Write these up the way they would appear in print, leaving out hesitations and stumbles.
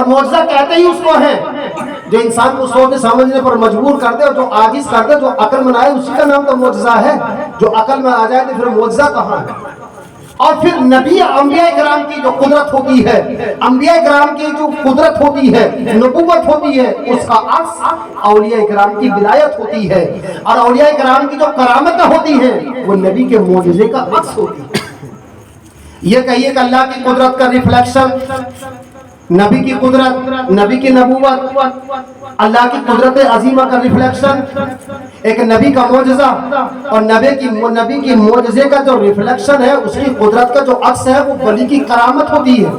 معجزہ کہتے ہی اس کو ہے جو انسان کو سوچنے سمجھنے پر مجبور کر دے اور جو عاجز کر دے, جو عقل میں آئے اسی کا نام تو معجزہ ہے. جو عقل میں آ جائے تو پھر معجزہ کہاں ہے؟ اور پھر نبی انبیاء کرام کی جو قدرت ہوتی ہے, انبیاء کرام کی جو قدرت ہوتی ہے, نبوت ہوتی ہے, اس کا عکس اولیاء کرام کی ولایت ہوتی ہے. اور اولیاء کرام کی جو کرامتیں ہوتی ہیں وہ نبی کے معجزے کا عکس ہوتی ہے. یہ کہیے کہ اللہ کی قدرت کا ریفلیکشن, نبی کی قدرت, نبی کی نبوت, اللہ کی قدرت عظیمہ کا ریفلیکشن, ایک نبی کا معجزہ اور نبی کی معجزے کا جو ریفلیکشن ہے, اس کی قدرت کا جو عکس ہے وہ ولی کی کرامت ہوتی ہے,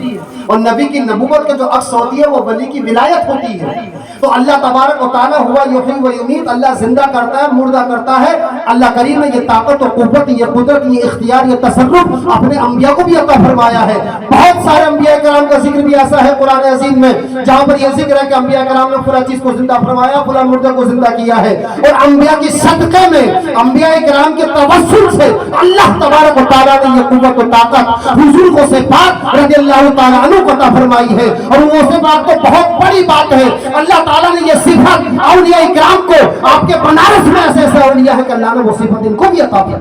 اور نبی کی نبوت کا جو عکس ہوتی ہے وہ ولی کی ولایت ہوتی ہے. تو اللہ تبارک و تعالیٰ ہوا یحیی و یمیت, اللہ زندہ کرتا ہے, مردہ کرتا ہے. اللہ کریم نے یہ طاقت و قوت, یہ قدرت, یہ اختیار, یہ تصرف اپنے انبیاء کو بھی عطا فرمایا ہے. بہت سارے انبیاء کرام کا ذکر بھی ایسا ہے قرآن عظیم میں جہاں پر یہ ذکر ہے کہ انبیاء کرام نے فلاں چیز کو زندہ فرمایا, فلاں مردہ کو زندہ کیا ہے. اور انبیاء کی صدقے میں, انبیاء کرام کے توسل سے اللہ تبارک و تعالیٰ نے یہ قوت و طاقت حضور کو سے پاک رضی اللہ تعالیٰ عنہ کو عطا فرمائی ہے. اور وہ سے پاک تو بہت بڑی بات ہے. اللہ تعالیٰ نے یہ صفت اولیاء کرام کو, آپ کے بنارس میں ایسے ایسے اولیاء ہے کہ اللہ نے وہ صفت ان کو بھی عطا کی.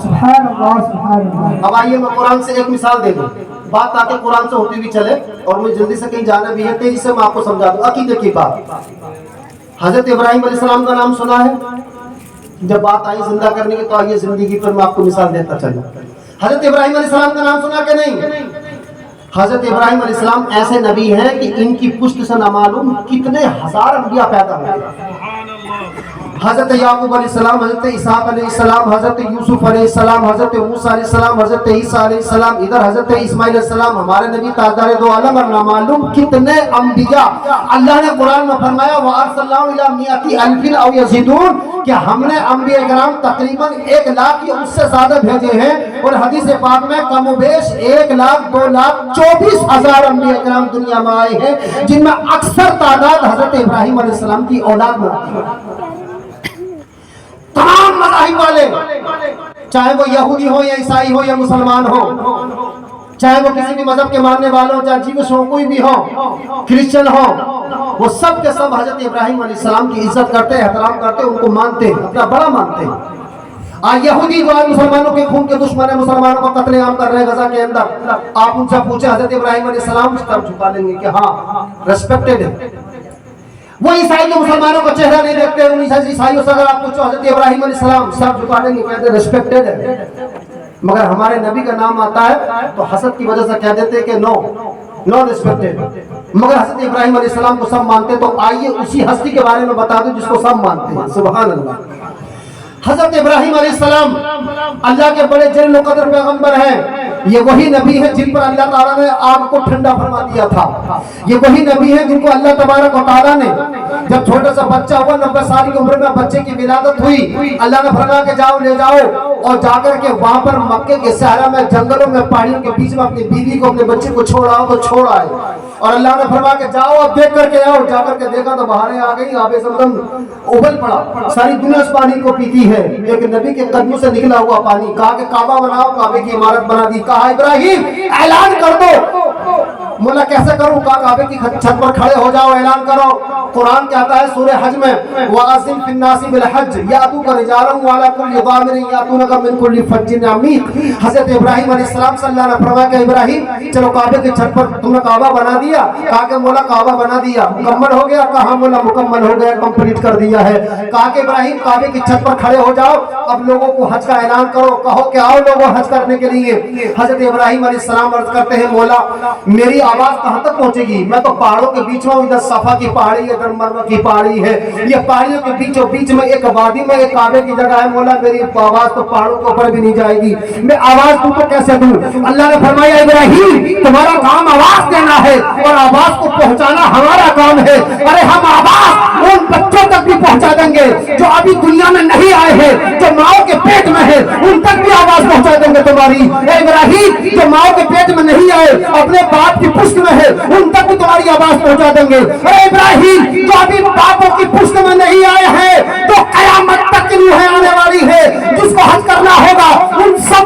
سبحان اللہ سبحان اللہ. اب آئیے میں قرآن سے ایک مثال دے دوں, بات تاکہ قرآن سے ہوتی بھی چلے, اور مجھے جلدی سے کہیں جانا بھی ہے, تیزی سے میں آپ کو سمجھا دوں عقیدے کی بات. حضرت ابراہیم علیہ السلام کا نام سنا ہے؟ جب بات آئی زندہ کرنے کی تو آئیے زندگی پر میں آپ کو مثال دیتا چلوں. حضرت ابراہیم علیہ السلام کا نام سنا کہ نہیں؟ حضرت ابراہیم علیہ السلام ایسے نبی ہیں کہ ان کی پشت سے نامعلوم کتنے ہزار انبیاء پیدا ہوئے. حضرت یعقوب علیہ السلام, حضرت اسحاق علیہ السلام, حضرت یوسف علیہ السلام, حضرت موسیٰ علیہ السلام, حضرت عیسیٰ علیہ السلام, ادھر حضرت اسماعیل علیہ السلام, ہمارے نبی تاجدار دو عالم, اور نامعلوم کتنے انبیاء. اللہ نے قرآن میں فرمایا وَأَرْسَلْنَاهُ إِلَىٰ مِائَةِ أَلْفٍ أَوْ يَزِيدُونَ, کہ ہم نے انبیاء کرام تقریباً 1 لاکھ یا اس سے زیادہ بھیجے ہیں. اور حدیث پاک میں کم و بیش 1,02,24,000 انبیاء کرام دنیا میں آئے ہیں, جن میں اکثر تعداد حضرت ابراہیم علیہ السلام کی اولاد میں آتی ہے. تمام مذاہب والے, چاہے وہ یہودی ہو یا عیسائی ہو یا مسلمان ہو, چاہے وہ کسی بھی مذہب کے ماننے والے ہو, چاہے جیوش ہو, کوئی بھی ہو, کرسچن ہو, وہ سب کے سب حضرت ابراہیم علیہ السلام کی عزت کرتے, احترام کرتے, ان کو مانتے, اپنا بڑا مانتے. آج یہودی جو آج مسلمانوں کے خون کے دشمن ہیں, مسلمانوں کو قتل عام کر رہے ہیں غزہ کے اندر, آپ ان سے پوچھیں حضرت ابراہیم علیہ السلام اس طرف جھکا لیں گے کہ ہاں ریسپیکٹڈ ہے. وہ عیسائی جو مسلمانوں کا چہرہ نہیں دیکھتے, ان عیسائیوں سے اگر آپ پوچھو حضرت ابراہیم علیہ السلام سر جھکا دیں گے, کہتے ہیں ریسپیکٹڈ ہے. مگر ہمارے نبی کا نام آتا ہے تو حسد کی وجہ سے کہہ دیتے کہ نو ریسپیکٹڈ. مگر حضرت ابراہیم علیہ السلام کو سب مانتے. تو آئیے اسی ہستی کے بارے میں بتا دوں جس کو سب مانتے ہیں. سبحان اللہ. حضرت ابراہیم علیہ السلام اللہ کے بڑے جلیل و قدر پیغمبر ہیں. یہ وہی نبی ہے جن پر اللہ تعالیٰ نے آگ کو ٹھنڈا فرما دیا تھا. یہ وہی نبی ہے جن کو اللہ تبارک و تعالیٰ نے جب چھوٹا سا بچہ ہوا, 90 سال کی عمر میں بچے کی ولادت ہوئی, اللہ نے فرمایا کہ جاؤ لے جاؤ, اور جا کر کے وہاں پر مکے کے صحرا میں, جنگلوں میں, پہاڑیوں کے بیچ میں اپنی بیوی کو, اپنے بچے کو چھوڑا تو چھوڑ آئے. اور اللہ نے فرمایا کہ جاؤ اب دیکھ کر کے آؤ. جا کر کے دیکھا تو بہاریں آ گئی, آب زمزم ابل پڑا, ساری دنیا اس پانی کو پیتی ہے. ایک نبی کے قدموں سے نکلا ہوا پانی. کہا کہ کعبہ بناؤ, کعبے کی عمارت بنا دی. کہا ابراہیم اعلان کر دو. مولا کیسے کروں؟ کہا کعبے کی چھت پر کھڑے ہو جاؤ, اعلان کرو. قرآن کہتا ہے سورہ حج میں وَأَذِّن فِي النَّاسِ بِالْحَجِّ يَأْتُوكَ رِجَالًا وَعَلَىٰ كُلِّ ضَامِرٍ يَأْتُونَكَ مِنْ كُلِّ فَجٍّ عَمِيقٍ. حضرت ابراہیم علیہ السلام صلی اللہ علیہ وسلم کہ ابراہیم چلو کعبے کی چھت پر, تم نے کعبہ بنا دیا. کہا کہ مولا کعبہ بنا دیا, مکمل ہو گیا؟ کہا مولا مکمل ہو گیا, کمپلیٹ کر دیا ہے. کہا کہ ابراہیم کعبے کی چھت پر کھڑے ہو جاؤ, اب لوگوں کو حج کا اعلان کرو, کہو کہ آؤ لوگوں حج کرنے کے لیے. حضرت ابراہیم علیہ السلام عرض کرتے ہیں مولا میری آواز کہاں تک پہنچے گی؟ میں تو پہاڑوں کے بیچ میں ہوں, ادھر صفا کی پہاڑی, ادھر مروہ کی پہاڑی ہے. یہ پہاڑیوں کے بیچوں بیچ میں ایک وادی میں ایک کعبے کی جگہ ہے. مولا میری آواز تو پہاڑوں کے اوپر بھی نہیں جائے گی, میں آواز تم کو کیسے دوں؟ اللہ نے فرمایا ابراہیم تمہارا کام آواز دینا ہے اور آواز کو پہنچانا ہمارا کام ہے. ارے ہم آواز ان بچوں تک بھی پہنچا دیں گے جو ابھی دنیا میں نہیں آئے ہیں, جو ماؤں کے پیٹ میں ہے, ان تک بھی آواز پہنچا دیں گے تمہاری. اے ابراہیم جو ماؤں کے پیٹ میں نہیں آئے, اپنے باپ کی پشت میں ہے, ان تک بھی تمہاری آواز پہنچا دیں گے. اے ابراہیم جو ابھی باپوں کی پشت میں نہیں آئے ہیں, تو قیامت تک روحیں آنے والی ہے, جس کو حج کرنا ہوگا ان سب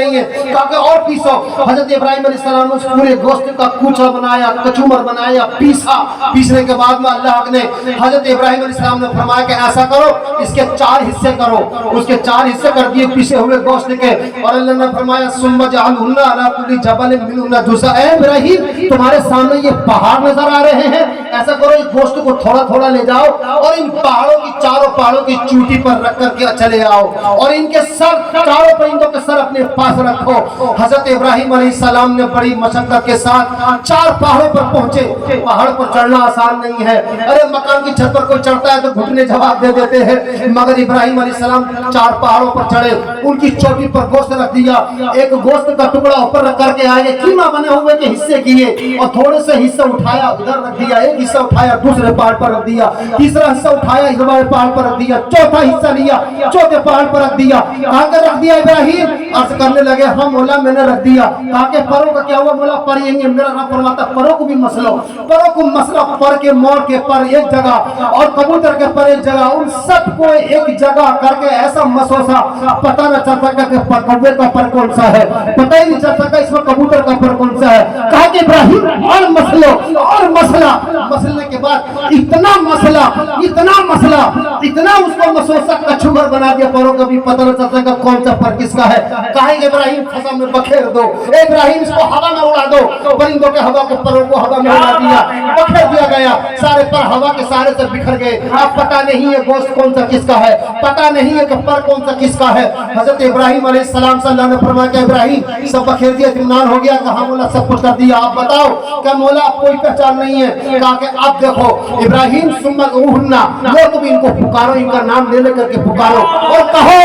نہیں ہے, کہا کہ اور پیسو. حضرت ابراہیم علیہ السلام نے اس پورے گوشت کا کوچا بنایا, کچومر بنایا, پیسا. پیسنے کے بعد میں اللہ نے حضرت ابراہیم علیہ السلام نے فرمایا کہ ایسا کرو, اس کے 4 حصے کرو. اس کے 4 حصے کر دیے پیسے ہوئے گوشت کے, اور اللہ نے فرمایا ثم جعلهن على كل جبل منهن جزءا. اے ابراہیم تمہارے سامنے یہ پہاڑ نظر آ رہے ہیں, ایسا کرو اس گوشت کو تھوڑا تھوڑا لے جاؤ اور ان پہاڑوں کی, چاروں پہاڑوں کی چوٹی پر رکھ کر کے چلے آؤ, اور ان کے سر, چاروں پرندوں کے سر اپنے پاس رکھو. حضرت ابراہیم علیہ السلام نے بڑی مشقت کے ساتھ 4 پہاڑوں پر پہنچے. پہاڑ پر چڑھنا آسان نہیں ہے, ارے مکان کی چھت پر کوئی چڑھتا ہے تو گھٹنے جواب دے دیتے ہیں, مگر ابراہیم علیہ السلام 4 پہاڑوں پر چڑھے, ان کی چوٹی پر گوشت رکھ دیا. ایک گوشت کا ٹکڑا اوپر رکھ کر کے آئے, قیمہ بنے ہوئے کے حصے کیے اور تھوڑے سے حصہ اٹھایا ادھر رکھ دیا, ایک حصہ اٹھایا دوسرے پہاڑ پر رکھ دیا, تیسرا حصہ اٹھایا اس بڑے پہاڑ پر رکھ دیا, چوتھا حصہ لیا چوتھے پہاڑ پر رکھ دیا. کہا کہ رکھ دیا ابراہیم؟ عرض کرنے لگے ہاں مولا میں نے رکھ دیا. کہا کہ پروں کا کیا ہوا؟ مولا پر یہ نہیں, میرا رب فرماتا پروں کو بھی مسلو, پروں کو مسلو, پر کے مور کے پر ایک جگہ اور کبوتر کے پر ایک جگہ, ان سب کو ایک جگہ کر کے ایسا مسوسا, پتہ نہ چل سکا کہ کبوتر کا پر کون سا ہے, پتہ ہی نہیں چل سکا اس میں کبوتر کا پر کون سا ہے. کہا کہ ابراہیم اور مسلو اور مسئلہ, مسلنے کے بعد اتنا مسئلہ اتنا اس کو مسوسا کچھمر بنا دیا, پروں کا بھی پتہ نہ چل سکا کون سا پر کس کا ہے. کہا کہ ابراہیم فضا میں بکھیر دو, ابراہیم اس کو ہوا میں اڑا دو. پرندوں کے ہوا کے پروں کو ہوا میں اڑا دیا, بکھیر دیا گیا, سارے پر ہوا کے سارے سے بکھر گئے. اب پتہ نہیں ہے گوشت کون سا کس کا ہے, پتہ نہیں ہے کہ پر کون سا کس کا ہے. حضرت ابراہیم علیہ السلام صلی اللہ نے فرمایا کہ ابراہیم سب بکھیر دیا, اطمینان ہو گیا؟ کہا مولا سب کچھ کر دیا, آپ بتاؤ. کہ مولا اب کوئی پہچان نہیں ہے. کہا کہ اب دیکھو ابراہیم ثم ادعوہن, وہ تم ان کو پکارو, ان کا نام لے لے کر کے پکارو اور کہو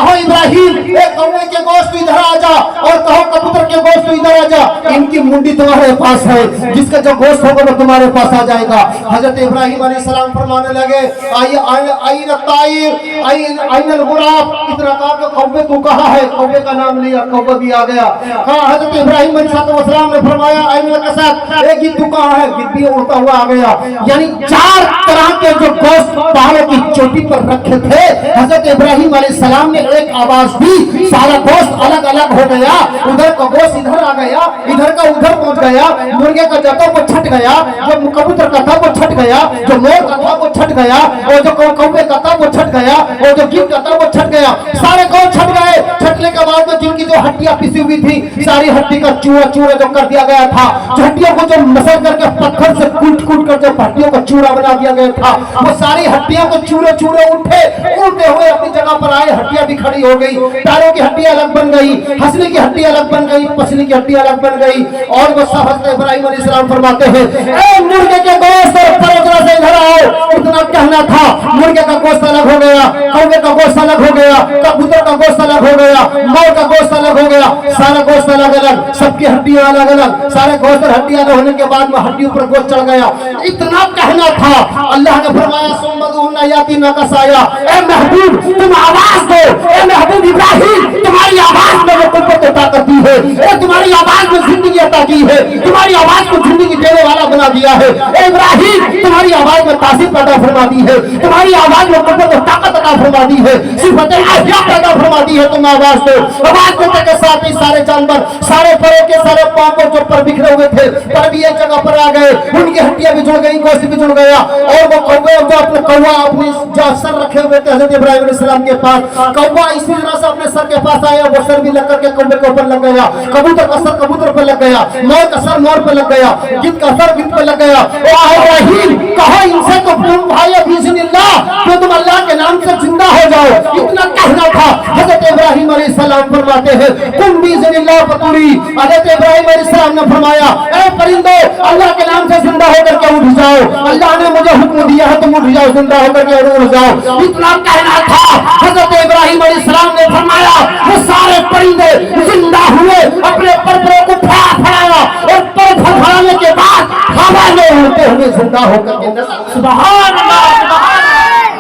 ابراہیم ایک کوے کے گوشت ادھر آ جا, اور کہو کبوتر کے گوشت ادھر آ جا, ان کی منڈی تمہارے پاس ہے, جس کا جو گوشت ہوگا وہ تمہارے پاس آ جائے گا. حضرت ابراہیم علیہ السلام فرمانے لگے آئین الطائر آئین الغراب, اتنا کہا کہ کوے تو کہاں ہے, کوے کا نام لیا, کوے بھی آ گیا. کہا حضرت ابراہیم علیہ السلام نے فرمایا آئین القصد, ایک گدھ تو کہاں ہے, گدھ بھی اڑتا ہوا آ گیا. یعنی 4 طرح کے جو گوشت پہاڑوں کی چوٹی پر رکھے تھے, حضرت ابراہیم علیہ السلام نے ایک آواز دی, سارا گوشت الگ الگ ہو گیا. ادھر کا گوشت ادھر آ گیا, ادھر کا ادھر پہنچ گیا, مرغے کا جاتوں کو چھٹ گیا, جو کبوتر کا تھا وہ چھٹ گیا, جو مور کا تھا وہ چھٹ گیا, اور جو کوے کا تھا وہ چھٹ گیا, اور جو گدھ کا تھا وہ چھٹ گیا. سارے گوشت چھٹ گئے. چھٹنے کے بعد میں جن کی جو ہڈیاں پسی ہوئی تھی, ساری ہڈی کا چورا جو کر دیا گیا تھا, جو ہڈیوں کو جو مسل کر کے پتھر سے کوٹ کر جو ہڈیوں کو چورا بنا دیا گیا تھا, وہ ساری ہڈیوں کو چورے اٹھتے ہوئے اپنی جگہ پر آئے. ہڈیاں بھی کھڑی ہو گئی, پیروں کی ہڈی الگ بن گئی, ہنسنے کی ہڈی الگ بن گئی, پسلی کی ہڈی الگ بن گئی. اور وہ حضرت ابراہیم علیہ السلام فرماتے ہیں اے مرغے کے گوشت اور پرندوں سے ادھر آؤ. اتنا کہنا تھا, مرغے کا گوشت الگ ہو گیا, کوے کا گوشت الگ ہو گیا, کبوتر کا گوشت الگ ہو گیا, مور کا گوشت الگ ہو گیا, سارا گوشت الگ الگ, سب کی ہڈیاں الگ الگ, سارے گوشت اور ہڈیاں الگ ہونے کے بعد میں ہڈیوں پر گوشت چڑھ گیا. اتنا کہنا تھا, اللہ نے فرمایا ثم ادعوہن یاتینک سعیا, اے محبوب تم آواز دو, اے محبوب ابراہیم تمہاری آواز میں وہ قوت عطا کرتی ہے, اے تمہاری آواز میں زندگی عطا کی ہے, تمہاری آواز کو زندگی دینے والا بنا دیا ہے. اے ابراہیم تمہاری آواز میں تاثیر پیدا فرما دی ہے, تمہاری آواز میں قوت و طاقت عطا فرما دی ہے, صفت احیا پیدا فرما دی ہے. تم آواز دو. آواز دینے کے ساتھ ہی سارے جانور, سارے پروں کے سارے پاؤں کو جو پر بکھرے ہوئے تھے, پر بھی ایک جگہ پر آ گئے, ان کی ہڈیاں بھی جڑ گئی, گوشت بھی جڑ گیا. اور وہ کوے جو اپنے اپنے جو سر رکھے ہوئے تھے حضرت ابراہیم علیہ السلام کے پاس, کوا اسی طرح سے اپنے سر کے پاس آیا, وہ سر بھی لگ کر کے کوے کے اوپر لگ گیا, کبوتر کا سر کبوتر پر لگ گیا, مور کا سر مور پر لگ گیا, گدھ کا سر گدھ پر لگ گیا. اے ابراہیم کہو ان سے تو تم بھائی باذن اللہ تو تم اللہ کے نام سے زندہ ہو جاؤ. اتنا کہنا تھا. حضرت ابراہیم علیہ السلام فرماتے ہیں تم باذن اللہ فطوری. حضرت ابراہیم علیہ السلام نے فرمایا اے پرندو اللہ کے نام سے زندہ ہو کر کے اٹھ جاؤ, اللہ نے مجھے حکم دیا ہے تم اٹھ جاؤ, زندہ ہو کر کے اٹھ جاؤ. اتنا کہنا تھا. حضرت ابراہیم علیہ السلام نے فرمایا وہ سارے پرندے زندہ ہوئے, اپنے پروں کو پھڑایا, اور پر پھڑانے کے بعد ہوا میں اڑتے ہوئے زندہ ہو کر کے سبحان اللہ سبحان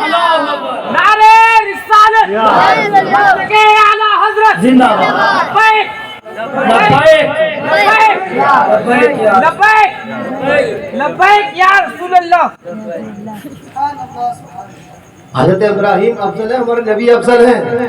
اللہ. نعرہ رسالت کے اعلی حضرت زندہ باد. لبیک یا رسول اللہ. حضرت ابراہیم افضل ہے, ہمارے نبی افضل ہیں.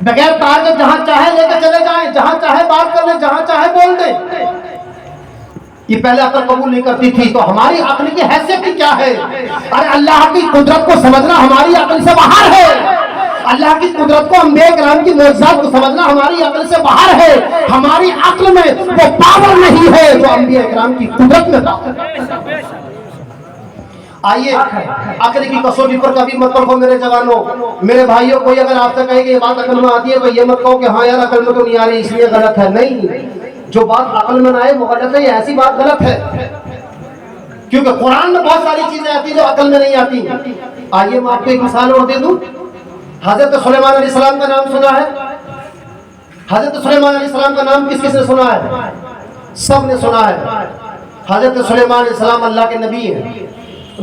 بغیر تار کے جہاں چاہے لے کے چلے جائیں، جہاں چاہے بات کر لیں، جہاں چاہے بول دیں. یہ پہلے عقل قبول نہیں کرتی تھی. تو ہماری عقل کی حیثیت کی کیا ہے؟ ارے اللہ کی قدرت کو سمجھنا ہماری عقل سے باہر ہے. اللہ کی قدرت کو، انبیاء کرام کی معجزات کو سمجھنا ہماری عقل سے باہر ہے. ہماری عقل میں وہ پاور نہیں ہے جو انبیاء کرام کی قدرت میں پاور ہے. آئیے عقل کی کسوٹی پر کبھی مت پرکھو میرے جوانوں، میرے بھائیوں. کوئی اگر آپ سے کہے کہ یہ بات عقل میں آتی ہے تو یہ مت کہو کہ ہاں یار عقل میں تو نہیں آ رہی اس لیے غلط ہے. نہیں، جو بات عقل میں نہ آئے وہ غلط ہے، یہ ایسی بات غلط ہے. کیونکہ قرآن میں بہت ساری چیزیں آتی ہیں جو عقل میں نہیں آتی. آئیے میں آپ کو ایک مثال اور دے دوں. حضرت سلیمان علیہ السلام کا نام سنا ہے؟ حضرت سلیمان علیہ السلام کا نام کس کس نے سنا ہے؟ سب نے سنا ہے. حضرت سلیمان علیہ السلام اللہ کے نبی ہیں.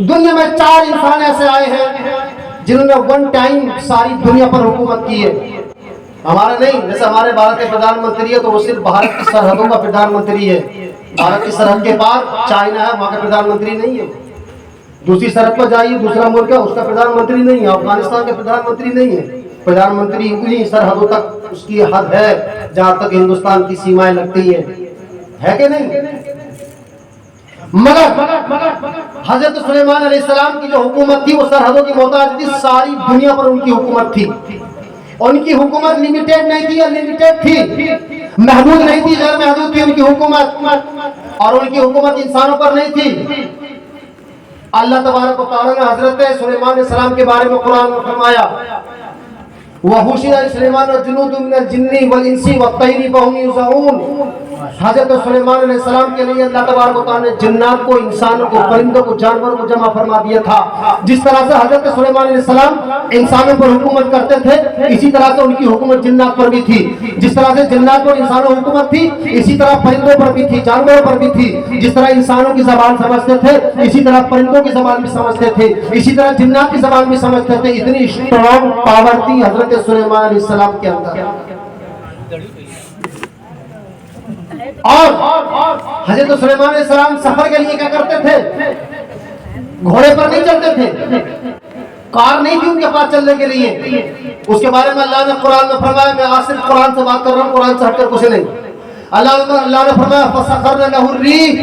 دنیا میں 4 انسان ایسے آئے ہیں جنہوں نے ون ٹائم ساری دنیا پر حکومت کی ہے. ہمارا نہیں، جیسے ہمارے بھارت کے پردھان منتری ہے تو وہ صرف بھارت کی سرحدوں کا پردھان منتری ہے. بھارت کی سرحد کے پار چائنا ہے، وہاں کا پردھان منتری نہیں ہے. دوسری سرحد پر جائیے، دوسرا ملک ہے، اس کا پردھان منتری نہیں ہے. افغانستان کا پردھان منتری نہیں ہے. پردھان منتری انہی سرحدوں تک اس کی حد ہے جہاں تک ہندوستان کی سیمائیں لگتی ہیں، ہے کہ نہیں؟ مگر حضرت سلیمان علیہ السلام کی جو حکومت تھی وہ سرحدوں کی محتاج تھی. ساری دنیا پر ان کی حکومت تھی. ان کی حکومت لمیٹیڈ نہیں تھی، انلمیٹیڈ تھی. محدود نہیں تھی، غیر محدود تھی ان کی حکومت. اور ان کی حکومت انسانوں پر نہیں تھی. اللہ تبارک و تعالیٰ نے حضرت سلیمان علیہ السلام کے بارے میں قرآن میں فرمایا وَحُشِرَ سُلَيْمَانُ الْجُنُودُ مِنَ الْجِنِّ وَالْإِنسِ وَالطَّيْرِ فَهُمْ يُوزَعُونَ. حضرت سلیمان علیہ السلام کے لیے اللہ تبارک و تعالیٰ نے جنات کو، انسانوں کو، پرندوں کو، جانوروں کو جمع فرما دیا تھا. جس طرح سے حضرت سلیمان علیہ السلام انسانوں پر حکومت کرتے تھے اسی طرح سے ان کی حکومت جنات پر بھی تھی. جس طرح سے جنات پر انسانوں حکومت تھی اسی طرح پرندوں پر بھی تھی، جانوروں پر بھی تھی. جس طرح انسانوں کی زبان سمجھتے تھے اسی طرح پرندوں کی زبان بھی سمجھتے تھے، اسی طرح جنات کی زبان بھی سمجھتے تھے. اتنی اسٹرانگ پاور تھی حضرت سلیمان علیہ السلام کے اندر. اور حضرت سلیمان علیہ السلام سفر کے لیے کیا کرتے تھے؟ گھوڑے پر نہیں چلتے تھے، کار نہیں تھی ان کے پاس چلنے کے لیے. اس کے بارے میں اللہ نے قرآن میں فرمایا، میں آج صرف قرآن سے بات کر رہا ہوں، قرآن سے ہٹ کر کچھ نہیں. اللہ نے فرمایا فَسَخَّرْنَا لَهُ الرِّيحَ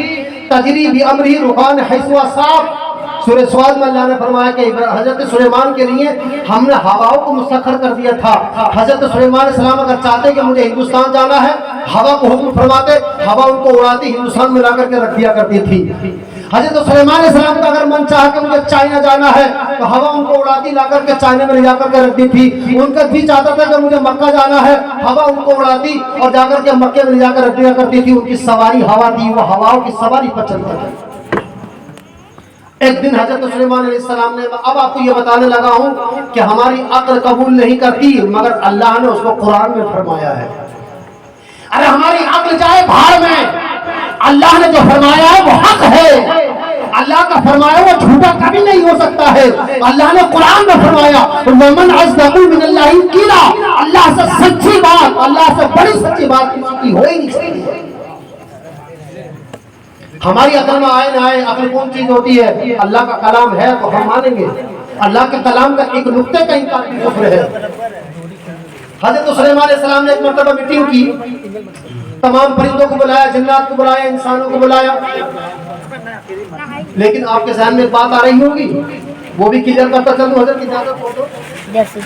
تَجْرِي بِأَمْرِهِ رُخَانًا حَيْثُ أَصَابَ. سورہ سواد میں اللہ نے فرمایا کہ حضرت سلیمان کے لیے ہم نے ہواؤں کو مسخر کر دیا تھا. حضرت سلیمان علیہ السلام اگر چاہتے کہ مجھے ہندوستان جانا ہے، ہوا کو حکم فرماتے، ہوا ان کو اڑاتی ہندوستان میں لا کر کے رکھ دیا کرتی تھی. حضرت سلیمان علیہ السلام کا اگر من چاہا کہ مجھے چائنا جانا ہے تو ہوا ان کو اڑاتی لا کر کے چائنا میں لے جا کر کے رکھتی تھی. ان کا جی چاہتا تھا کہ مجھے مکہ جانا ہے، ہوا ان کو اڑاتی اور جا کر کے مکے میں لے جا کر رکھ دیا کرتی تھی. ان کی سواری ہوا تھی، وہ ہواؤں کی سواری پر چلتا تھا. ایک دن حضرت سلیمان علیہ السلام نے، اب آپ کو یہ بتانے لگا ہوں کہ ہماری عقل قبول نہیں کرتی مگر اللہ نے اس کو قرآن میں فرمایا ہے. ارے ہماری عقل جائے بھاڑ میں، اللہ نے جو فرمایا ہے وہ حق ہے. اللہ کا فرمایا وہ جھوٹا کبھی نہیں ہو سکتا ہے. اللہ نے قرآن میں فرمایا وَمَنْ أَصْدَقُ مِنَ اللَّهِ قِيلًا. اللہ سے سچی بات، اللہ سے بڑی سچی بات کسی کی ہو ہی نہیں سکتی. ہماری عقل میں آئے نہ آئے، عقل کون چیز ہوتی ہے؟ اللہ کا کلام ہے تو ہم مانیں گے. اللہ کے کلام کا ایک نقطے کا انکار بھی کفر ہے. حضرت سلیمان علیہ السلام نے ایک مرتبہ میٹنگ کی، تمام پرندوں کو بلایا، جنات کو بلایا، انسانوں کو بلایا. لیکن آپ کے ذہن میں ایک بات آ رہی ہوگی، وہ بھی کلیئر کرتا چلوں حضرت کی اجازت ہو تو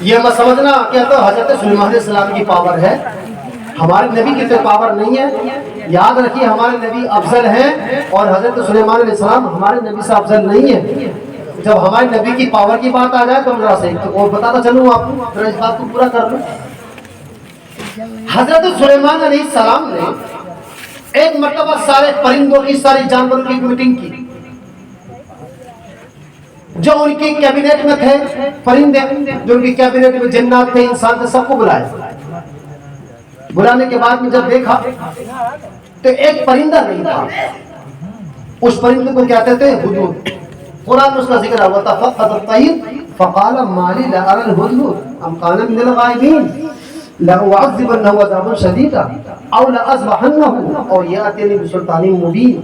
یہ مت سمجھنا کہ تو حضرت سلیمان علیہ السلام کی پاور ہے، ہمارے نبی کی تو پاور نہیں ہے. یاد رکھیے ہمارے نبی افضل ہیں اور حضرت سلیمان علیہ السلام ہمارے نبی سے افضل نہیں ہے. جب ہمارے نبی کی پاور کی بات آ جائے تو ذرا صحیح تو بتاتا چلوں آپ کو، ذرا اس بات کو پورا کر لوں. حضرت سلیمان علیہ السلام نے ایک مرتبہ سارے پرندوں کی، ساری جانوروں کی میٹنگ کی. جو ان کی کیبنٹ میں تھے پرندے، جو ان کی کیبنٹ میں جنات تھے، انسان تھے، سب کو بلایا. بلانے کے بعد میں جب دیکھا تو ایک پرندہ نہیں تھا. اس پرندے کو کہتے تھے ہدہد. قرآن میں اس کا ذکر ہوا تھا فَقَدَ الطَّيْرَ فَقَالَ مَا لِي لَا أَرَى الْهُدْهُدَ أَمْ كَانَ مِنَ الْغَائِبِينَ لَأُعَذِّبَنَّهُ عَذَابًا شَدِيدًا أَوْ لَأَذْبَحَنَّهُ أَوْ يَأْتِيَنِي بِسُلْطَانٍ مُبِينٍ.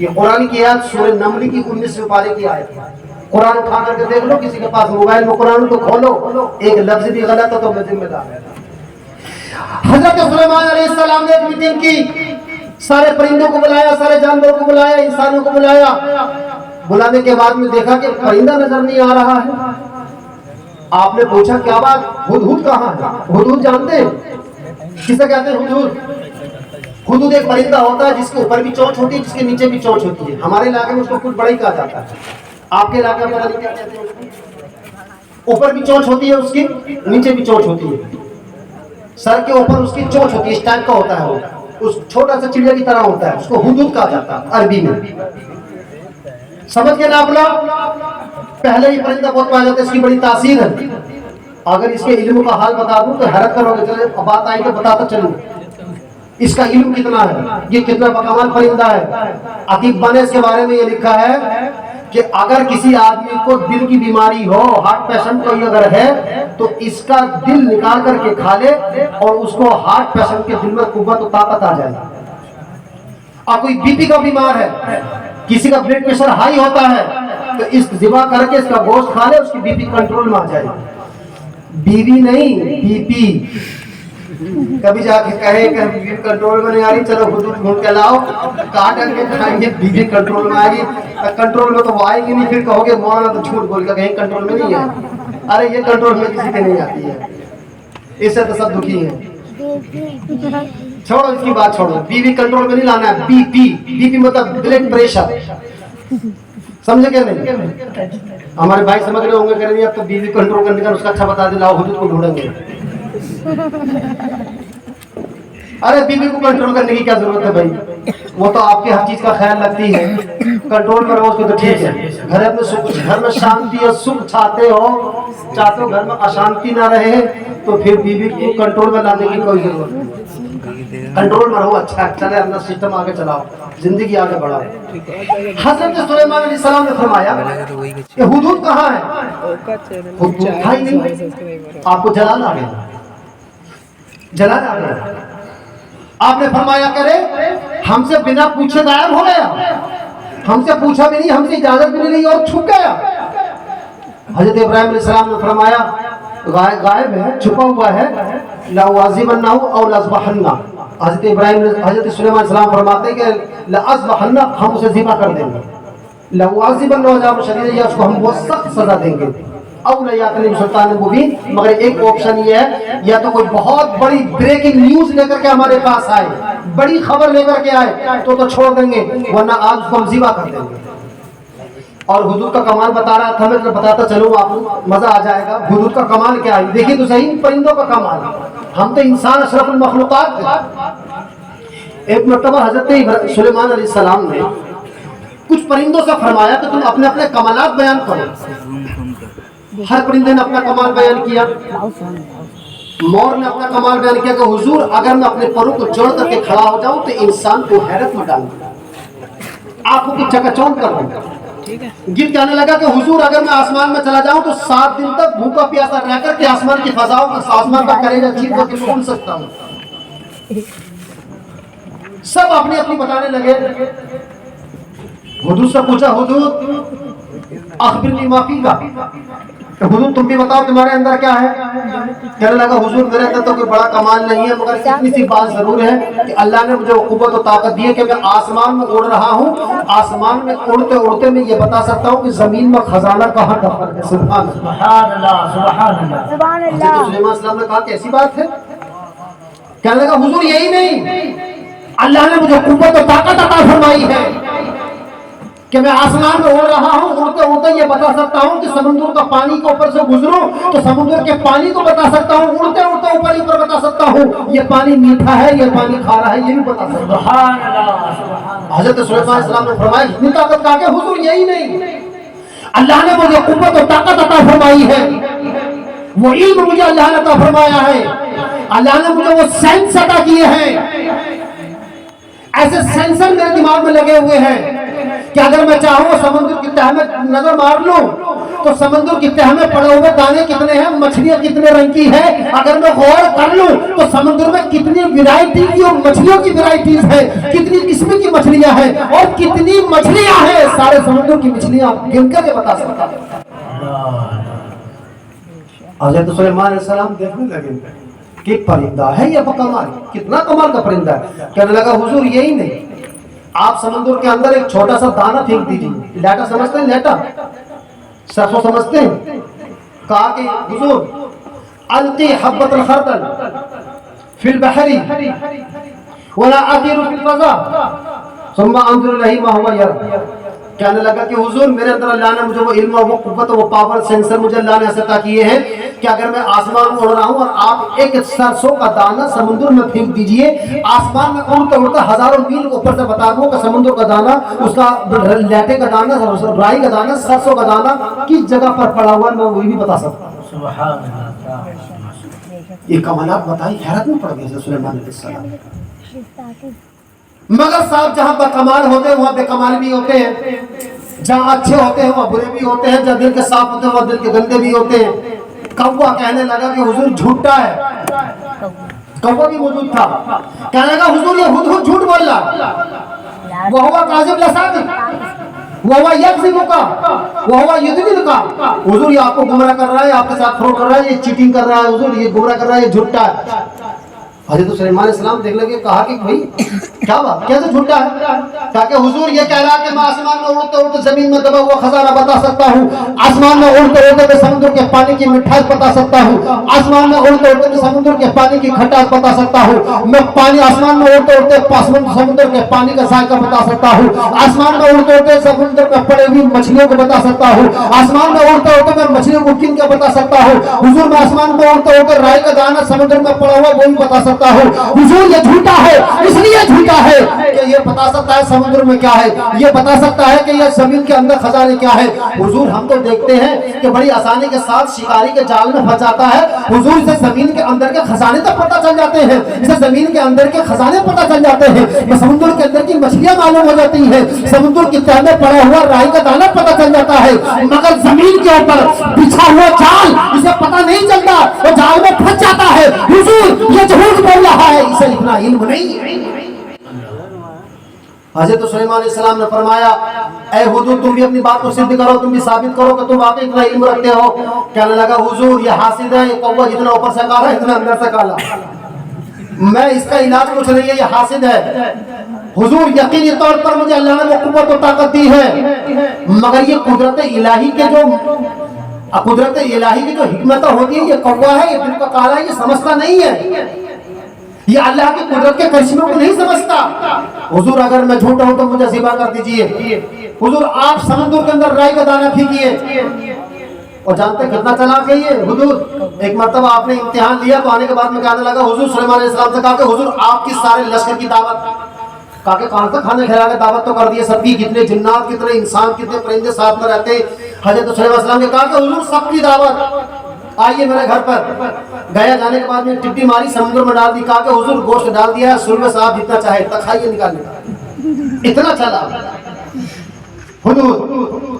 یہ قرآن کی آیت سورہ نمل کی 19ویں پارے کی آیت ہے. قرآن اٹھا کر کے دیکھ لو، کسی کے پاس موبائل میں قرآن تو کھولو، ایک لفظ بھی غلط ہو تو میں ذمہ دار. حضرت سلیمان علیہ السلام نے ایک میٹنگ کی، سارے پرندوں کو بلایا، سارے جانوروں کو بلایا، انسانوں کو بلایا۔ بلانے کے بعد میں دیکھا کہ پرندہ نظر نہیں آ رہا ہے۔ آپ نے پوچھا کیا بات، ہدہد کہاں ہے؟ ہدہد جانتے ہیں کسے کہتے ہیں؟ ہدہد، ہدہد ایک پرندہ ہوتا ہے جس کے اوپر بھی چونچ ہوتی ہے، جس کے نیچے بھی چونچ ہوتی ہے۔ ہمارے علاقے میں اس کو کچھ بڑا ہی کہا جاتا ہے، آپ کے علاقے میں پتہ نہیں کیا کہتے ہیں؟ اوپر بھی چونچ ہوتی ہے اس کی، نیچے بھی چونچ ہوتی ہے، سر کے اوپر اس کی چونچ ہوتی ہے، اس ٹائپ کا ہوتا ہے، وہ اس چھوٹا سا چڑیا کی طرح ہوتا ہے، اس کو ہدہد کہا جاتا ہے عربی میں۔ سمجھ کے ناپ لو، پہلے ہی پرندہ بہت پایا جاتا ہے، اس کی بڑی تاثیر ہے۔ اگر اس کے علم کا حال بتا دوں تو حیرت کرو گے، چلے بات آئی تو بتاتا چلوں اس کا علم کتنا ہے، یہ کتنا بکمال پرندہ ہے۔ عتیق بنے اس کے بارے میں یہ لکھا ہے کہ اگر کسی آدمی کو دل کی بیماری ہو، ہارٹ پیشنٹ کوئی اگر ہے، تو اس کا دل نکال کر کے کھا لے اور اس کو ہارٹ پیشنٹ کے دل میں قوت و طاقت آ جائے۔ اور کوئی بی پی کا بیمار ہے، کسی کا بلڈ پریشر ہائی ہوتا ہے، تو اس ذبح کر کے اس کا گوشت کھا لے، اس کی بی پی کنٹرول میں آ جائے۔ بیوی نہیں، بی پی۔ کبھی جا کے کہے کہ بی پی کنٹرول میں نہیں آ رہی، چلو ہدہد ڈھونڈ کے لاؤ، کاٹ کر کے کھائیں گے، بی پی کنٹرول میں آئے گی۔ کنٹرول میں تو وہ آئے گی نہیں، پھر کہو گے مولانا تو جھوٹ بول گا، کہیں کنٹرول میں نہیں ہے۔ ارے یہ کنٹرول میں کسی کے نہیں آتی ہے، اس سے تو سب دکھی ہیں۔ چھوڑو اس کی بات، چھوڑو، بیوی کنٹرول میں نہیں لانا ہے، بی پی۔ بی پی مطلب بلڈ پریشر، سمجھے کیا نہیں؟ ہمارے بھائی سمجھ رہے ہوں گے، کہہ رہے ہیں اب تو بیوی کنٹرول کرنے کا اس کا اچھا بتا دے، لاؤ ہدہد کو ڈھونڈیں گے۔ ارے بیوی کو کنٹرول کرنے کی کیا ضرورت ہے بھائی، وہ تو آپ کی ہر چیز کا خیال رکھتی ہے، کنٹرول کرو اس کو تو ٹھیک ہے۔ گھر میں شانتی اور سکھ چاہتے ہو گھر میں اشانتی نہ رہے، تو پھر بیوی کو کنٹرول میں لانے کی کوئی ضرورت نہیں۔ کنٹرول میں رہو، اچھا چلے، اپنا سسٹم آگے چلاؤ، زندگی آگے بڑھاؤ۔ حضرت سلیمان علیہ السلام نے فرمایا کہ ہدہد کہاں ہے؟ ہدہد تھا ہی نہیں۔ آپ کو جلال آ گیا، جلال آ گیا۔ آپ نے فرمایا کرے ہم سے بنا پوچھے غائب ہو گیا، ہم سے پوچھا بھی نہیں، ہم سے اجازت بھی نہیں لی اور چھپ گیا۔ حضرت ابراہیم علیہ السلام نے فرمایا غائب ہے، چھپا ہوا ہے، لَأُعَذِّبَنَّهُ أَوْ لَأَذْبَحَنَّهُ۔ حضرت سلیمان علیہ السلام فرماتے ہیں کہ لَأَذْبَحَنَّهُ، ہم اسے ذبح کر دیں گے، لَأُعَذِّبَنَّهُ عَذَابًا شَدِيدًا، یا اس کو ہم بہت سخت سزا دیں گے، او لَيَأْتِيَنِّي بِسُلْطَانٍ مُبِينٍ، مگر ایک آپشن یہ ہے، یا تو کوئی بہت بڑی بریکنگ نیوز لے کر کے ہمارے پاس آئے، بڑی خبر لے کر کے آئے تو چھوڑ دیں گے، ورنہ آج اس کو ہم ذبح کر دیں گے۔ اور ہدہد کا کمال بتا رہا تھا، میں بتاتا چلوں، آپ کو مزہ آ جائے گا۔ ہدہد کا کمال کیا ہے دیکھیں تو صحیح، پرندوں کا کمال، ہم تو انسان اشرف المخلوقات ہیں۔ ایک مرتبہ حضرت سلیمان علیہ السلام نے کچھ پرندوں سے فرمایا کہ تم اپنے اپنے کمالات بیان کرو۔ ہر پرندے نے اپنا کمال بیان کیا۔ مور نے اپنا کمال بیان کیا کہ حضور اگر میں اپنے پروں کو جوڑ کر کے کھڑا ہو جاؤں تو انسان کو حیرت میں ڈال دوں، آنکھوں کی چکا چوند کر دوں۔ گل کہنے لگا کہ حضور اگر میں آسمان میں چلا جاؤں تو 7 دن تک بھوکا پیاسا رہ کر کے آسمان کی فضاؤں کا، آسمان کا کلیجہ چیر کر کے سن سکتا ہوں۔ سب اپنی اپنی بتانے لگے۔ حضور سے پوچھا، حضور اخبرنی ما فیک، حضور تم بھی بتاؤ تمہارے اندر کیا ہے؟ کہنے لگا حضور میرے اندر تو کوئی بڑا کمال نہیں ہے، مگر اتنی سی بات ضرور ہے کہ اللہ نے مجھے قوت و طاقت دی ہے کہ میں آسمان میں اڑ رہا ہوں، آسمان میں اڑتے اڑتے میں یہ بتا سکتا ہوں کہ زمین میں خزانہ کہاں دفن ہے۔ سبحان اللہ، سبحان اللہ، سبحان اللہ۔ حضرت سلیمان علیہ السلام نے کہا کہ ایسی بات ہے؟ کہنے لگا حضور یہی نہیں، اللہ نے مجھے قوت و طاقت عطا فرمائی ہے کہ میں آسمان میں اڑ رہا ہوں، اڑتے اڑتے یہ بتا سکتا ہوں کہ سمندر کا پانی کے اوپر سے گزروں تو سمندر کے پانی کو بتا سکتا ہوں، اڑتے اڑتے اوپر ہی اوپر بتا سکتا ہوں یہ پانی میٹھا ہے، یہ پانی کھارا ہے، یہ بھی بتا سکتا ہوں۔ سبحان اللہ۔ حضرت سلیمان علیہ السلام نے فرمایا اتنی طاقت کہا کہ حضور یہی نہیں، اللہ نے مجھے قوت و طاقت عطا فرمائی ہے، وہ علم مجھے اللہ نے عطا فرمایا ہے، اللہ نے مجھے وہ سینس عطا کیے ہیں، ایسے سینسر میرے دماغ میں لگے ہوئے ہیں کہ اگر میں چاہوں سمندر کی تہ میں نظر مار لوں تو سمندر کی تہ میں پڑے ہوئے دانے کتنے ہیں، مچھلیاں کتنے رنگ کی ہیں، اگر میں غور کر لوں تو سمندر میں کتنی ورائٹی کی اور مچھلیوں کی ورائٹیز ہیں، کتنی قسم کی مچھلیاں ہیں اور کتنی مچھلیاں ہیں، سارے سمندر کی مچھلیاں گن کر کے بتا سکتا ہوں۔ حضرت سلیمان علیہ السلام دیکھنے لگے کہ پرندہ ہے یا بکمال، کتنا کمال کا پرندہ ہے. کہنے لگا حضور یہی نہیں، آپ سمندر کے اندر ایک چھوٹا سا دانہ پھینک دیجیے. لیٹا سمجھتے ہیں؟ لیٹا سرسوں سمجھتے ہیں؟ کہا کہ حضور القی حبۃ الخردل فی البحر ولا اطیر فی الفضاء ثم انظر الیہ ما هو یرى. کہنے لگا کہ حضور میرے اندر اللہ نے مجھے وہ علم اور وہ قوت اور وہ پاور سینسر مجھے اللہ نے ایسے عطا کیے ہیں کہ اگر میں آسمان میں اڑ رہا ہوں اور آپ ایک سرسوں کا دانہ سمندر میں پھینک دیجئے، آسمان میں اڑتے اڑتے ہزاروں میل اوپر سے بتا دوں کہ سمندر کا دانہ، اس کا لیٹے کا دانہ، رائی کا دانہ، سرسوں کا دانہ کس جگہ پر پڑا ہوا ہے میں وہی بھی بتا سکتا ہوں. سبحان اللہ. یہ کمالات بتائی، حیرت میں پڑ گئی سلیمان علیہ السلام. مگر صاحب جہاں بکمال ہوتے ہیں وہاں بے کمال بھی ہوتے ہیں، جہاں اچھے ہوتے ہیں وہاں برے بھی ہوتے ہیں، جہاں دل کے صاف ہوتے ہیں وہاں دل کے گندے بھی ہوتے ہیں. کوا کہنے لگا کہ حضور جھوٹا ہے. کوا بھی موجود تھا. کہنے لگا حضور یہ ہدہد جھوٹ بول رہا، وہو کاذب لا صادق، وہو یکذب کا، وہو یدلل کا. حضور یہ آپ کو گمراہ کر رہا ہے، آپ کے ساتھ فروڈ کر رہا ہے، یہ چیٹنگ کر رہا ہے، حضور یہ گمراہ کر رہا ہے، یہ جھوٹا ہے. حضرت سلیمان علیہ السلام دیکھ لگے، کہا کہ بھائی کیا بات، کیسے جھوٹا ہے؟ کہا کہ حضور یہ کہہ رہا کہ میں آسمان میں اڑتے اڑتے زمین میں دبا ہوا خزانہ بتا سکتا ہوں، آسمان میں اڑتے اڑتے میں سمندر کے پانی کی مٹھاس بتا سکتا ہوں، آسمان میں اڑتے اڑتے میں سمندر کے پانی کی کھٹاس بتا سکتا ہوں، میں پانی آسمان میں اڑتے اڑتے سمندر کے پانی کا ذائقہ بتا سکتا ہوں، آسمان میں اڑتے اڑتے سمندر میں پڑے ہوئی مچھلیوں کو بتا سکتا ہوں، آسمان میں اڑتے اڑتے میں مچھلیوں کو کن کا بتا سکتا ہوں. حضور میں آسمان میں اڑتے اڑتے رائی کا دانہ سمندر میں پڑا ہوا وہ بھی بتا سکتا ہوں. حضور یہ جھوٹا ہے، اس لیے جھوٹا ہے کہ یہ بتا سکتا ہے سمندر میں کیا ہے، یہ بتا سکتا ہے کہ یہ زمین کے اندر خزانے کیا ہے. حضور ہم تو دیکھتے ہیں کہ بڑی آسانی کے ساتھ شکاری کے جال میں پھنس جاتا ہے، حضور اسے زمین کے اندر کے خزانے تک پتہ چل جاتے ہیں، اسے زمین کے اندر کے خزانے پتہ چل جاتے ہیں، سمندر کے اندر کی مچھلیاں معلوم ہو جاتی ہیں، سمندر کی تہ میں پڑا ہوا رائی کا دانہ پتہ چل جاتا ہے، مگر زمین کے اوپر بچھا ہوا جال اسے پتہ نہیں چلتا، وہ جال میں پھنس جاتا ہے. حضور یہ جھوٹ بول رہا ہے، اسے اتنا علم نہیں. حضرت سلیمان علیہ السلام نے فرمایا اے حضور تم بھی اپنی بات کو صدق کرو، تم بھی ثابت کرو کہ تم واقعی اتنا علم رکھتے ہو. کہنے لگا حضور یہ حاسد ہے، یہ کوا جتنا اوپر سے کالا اتنا اندر سے کالا، میں اس کا علاج کچھ نہیں ہے، یہ حاسد ہے. حضور یقینی طور پر مجھے اللہ نے وہ قوت و طاقت دی ہے، مگر یہ قدرت الہی کے جو حکمتیں ہوتی ہیں، یہ کوا ہے، یہ دل کا کالا ہے، یہ سمجھتا نہیں ہے، یہ اللہ کی قدرت کے کرشموں کو نہیں سمجھتا. حضور اگر میں جھوٹا ہوں تو مجھے ذبح کر دیجئے. حضور آپ سمندر کے اندر رائی کا دانہ پھینکیے. اور جانتے کتنا چلاک ہے یہ حضور. ایک مرتبہ آپ نے امتحان لیا تو آنے کے بعد میں کہنے لگا حضور سلیمان علیہ السلام سے کہا کہ حضور آپ کی سارے لشکر کی دعوت، کہا کہ کہاں تک کھانے کھلا کے دعوت تو کر دیے سب کی، کتنے جنات کتنے انسان کتنے پرندے ساتھ میں رہتے. حضرت سلیمان علیہ السلام نے کہا کہ حضور سب کی دعوت، آئیے میرے گھر پر. گیا جانے کے بعد میں ٹڈی ماری سمندر میں ڈال دی. کہا کہ حضور گوشت ڈال دیا ہے، سرمے صاحب جتنا چاہے تک کھائیے نکال لیا. اتنا چلا حضور.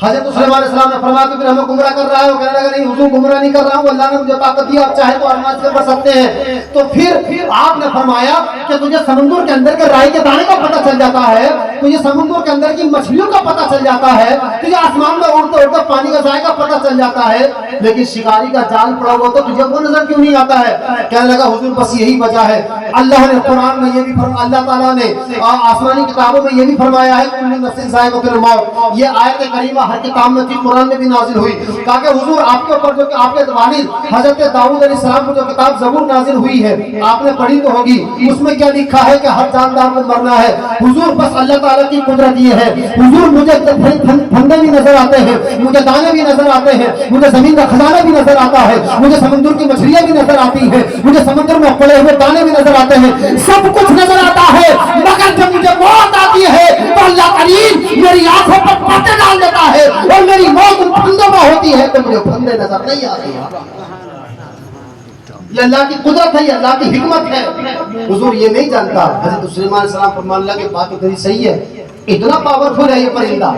حضرت سلیمان علیہ السلام نے فرمایا کہ پھر ہمیں گمراہ کر رہا ہے. وہ کہنے لگا نہیں حضور گمراہ نہیں کر رہا ہوں، اللہ نے مجھے طاقت دی، آپ چاہے تو آسمان سے پڑھ سکتے ہیں. تو پھر آپ نے فرمایا کہ تجھے سمندر کے اندر کے رائی کے دانے کا پتہ چل جاتا ہے، تجھے سمندر کے اندر کی مچھلیوں کا پتہ چل جاتا ہے، تجھے آسمان میں اڑتے اڑتے پانی کا ذائقہ پتہ چل جاتا ہے، لیکن شکاری کا جال پڑا ہوا تو تجھے وہ نظر کیوں نہیں آتا ہے؟ کہنے لگا حضور بس یہی وجہ ہے. اللہ نے قرآن میں یہ بھی اللہ تعالیٰ نے آسمانی کتابوں میں یہ بھی فرمایا ہے کل نفس ذائقۃ الموت. یہ آیت کریمہ ہر کتاب میں تھی، قرآن میں بھی نازل ہوئی. کہا کہ حضور آپ کے اوپر جو کہ آپ کے والد حضرت داؤد علیہ السلام کو جو کتاب زبور نازل ہوئی ہے آپ نے پڑھی تو ہوگی، اس میں کیا لکھا ہے کہ ہر جاندار کو مرنا ہے. حضور بس اللہ تعالیٰ کی قدرت یہ ہے. حضور مجھے پھندے بھی نظر آتے ہیں، مجھے دانے بھی نظر آتے ہیں، مجھے زمین کا خزانہ بھی نظر آتا ہے، مجھے سمندر کی مچھلیاں بھی نظر آتی ہیں، مجھے سمندر میں پڑے ہوئے دانے بھی نظر آتے ہیں، سب کچھ نظر آتا ہے. مگر جب مجھے موت آتی ہے تو اللہ کریم میری آنکھوں پر پردے ڈال دیتا ہے اور میری موت ان پھندوں میں ہوتی ہے تو مجھے پھندے نظر نہیں آتے. یہ اللہ کی قدرت ہے، یہ اللہ کی حکمت ہے. حضور یہ نہیں جانتا. حضرت سلیمان علیہ السلام فرمان اللہ کہ بات تو تیری صحیح ہے، اتنا پاورفل ہے یہ پرندہ،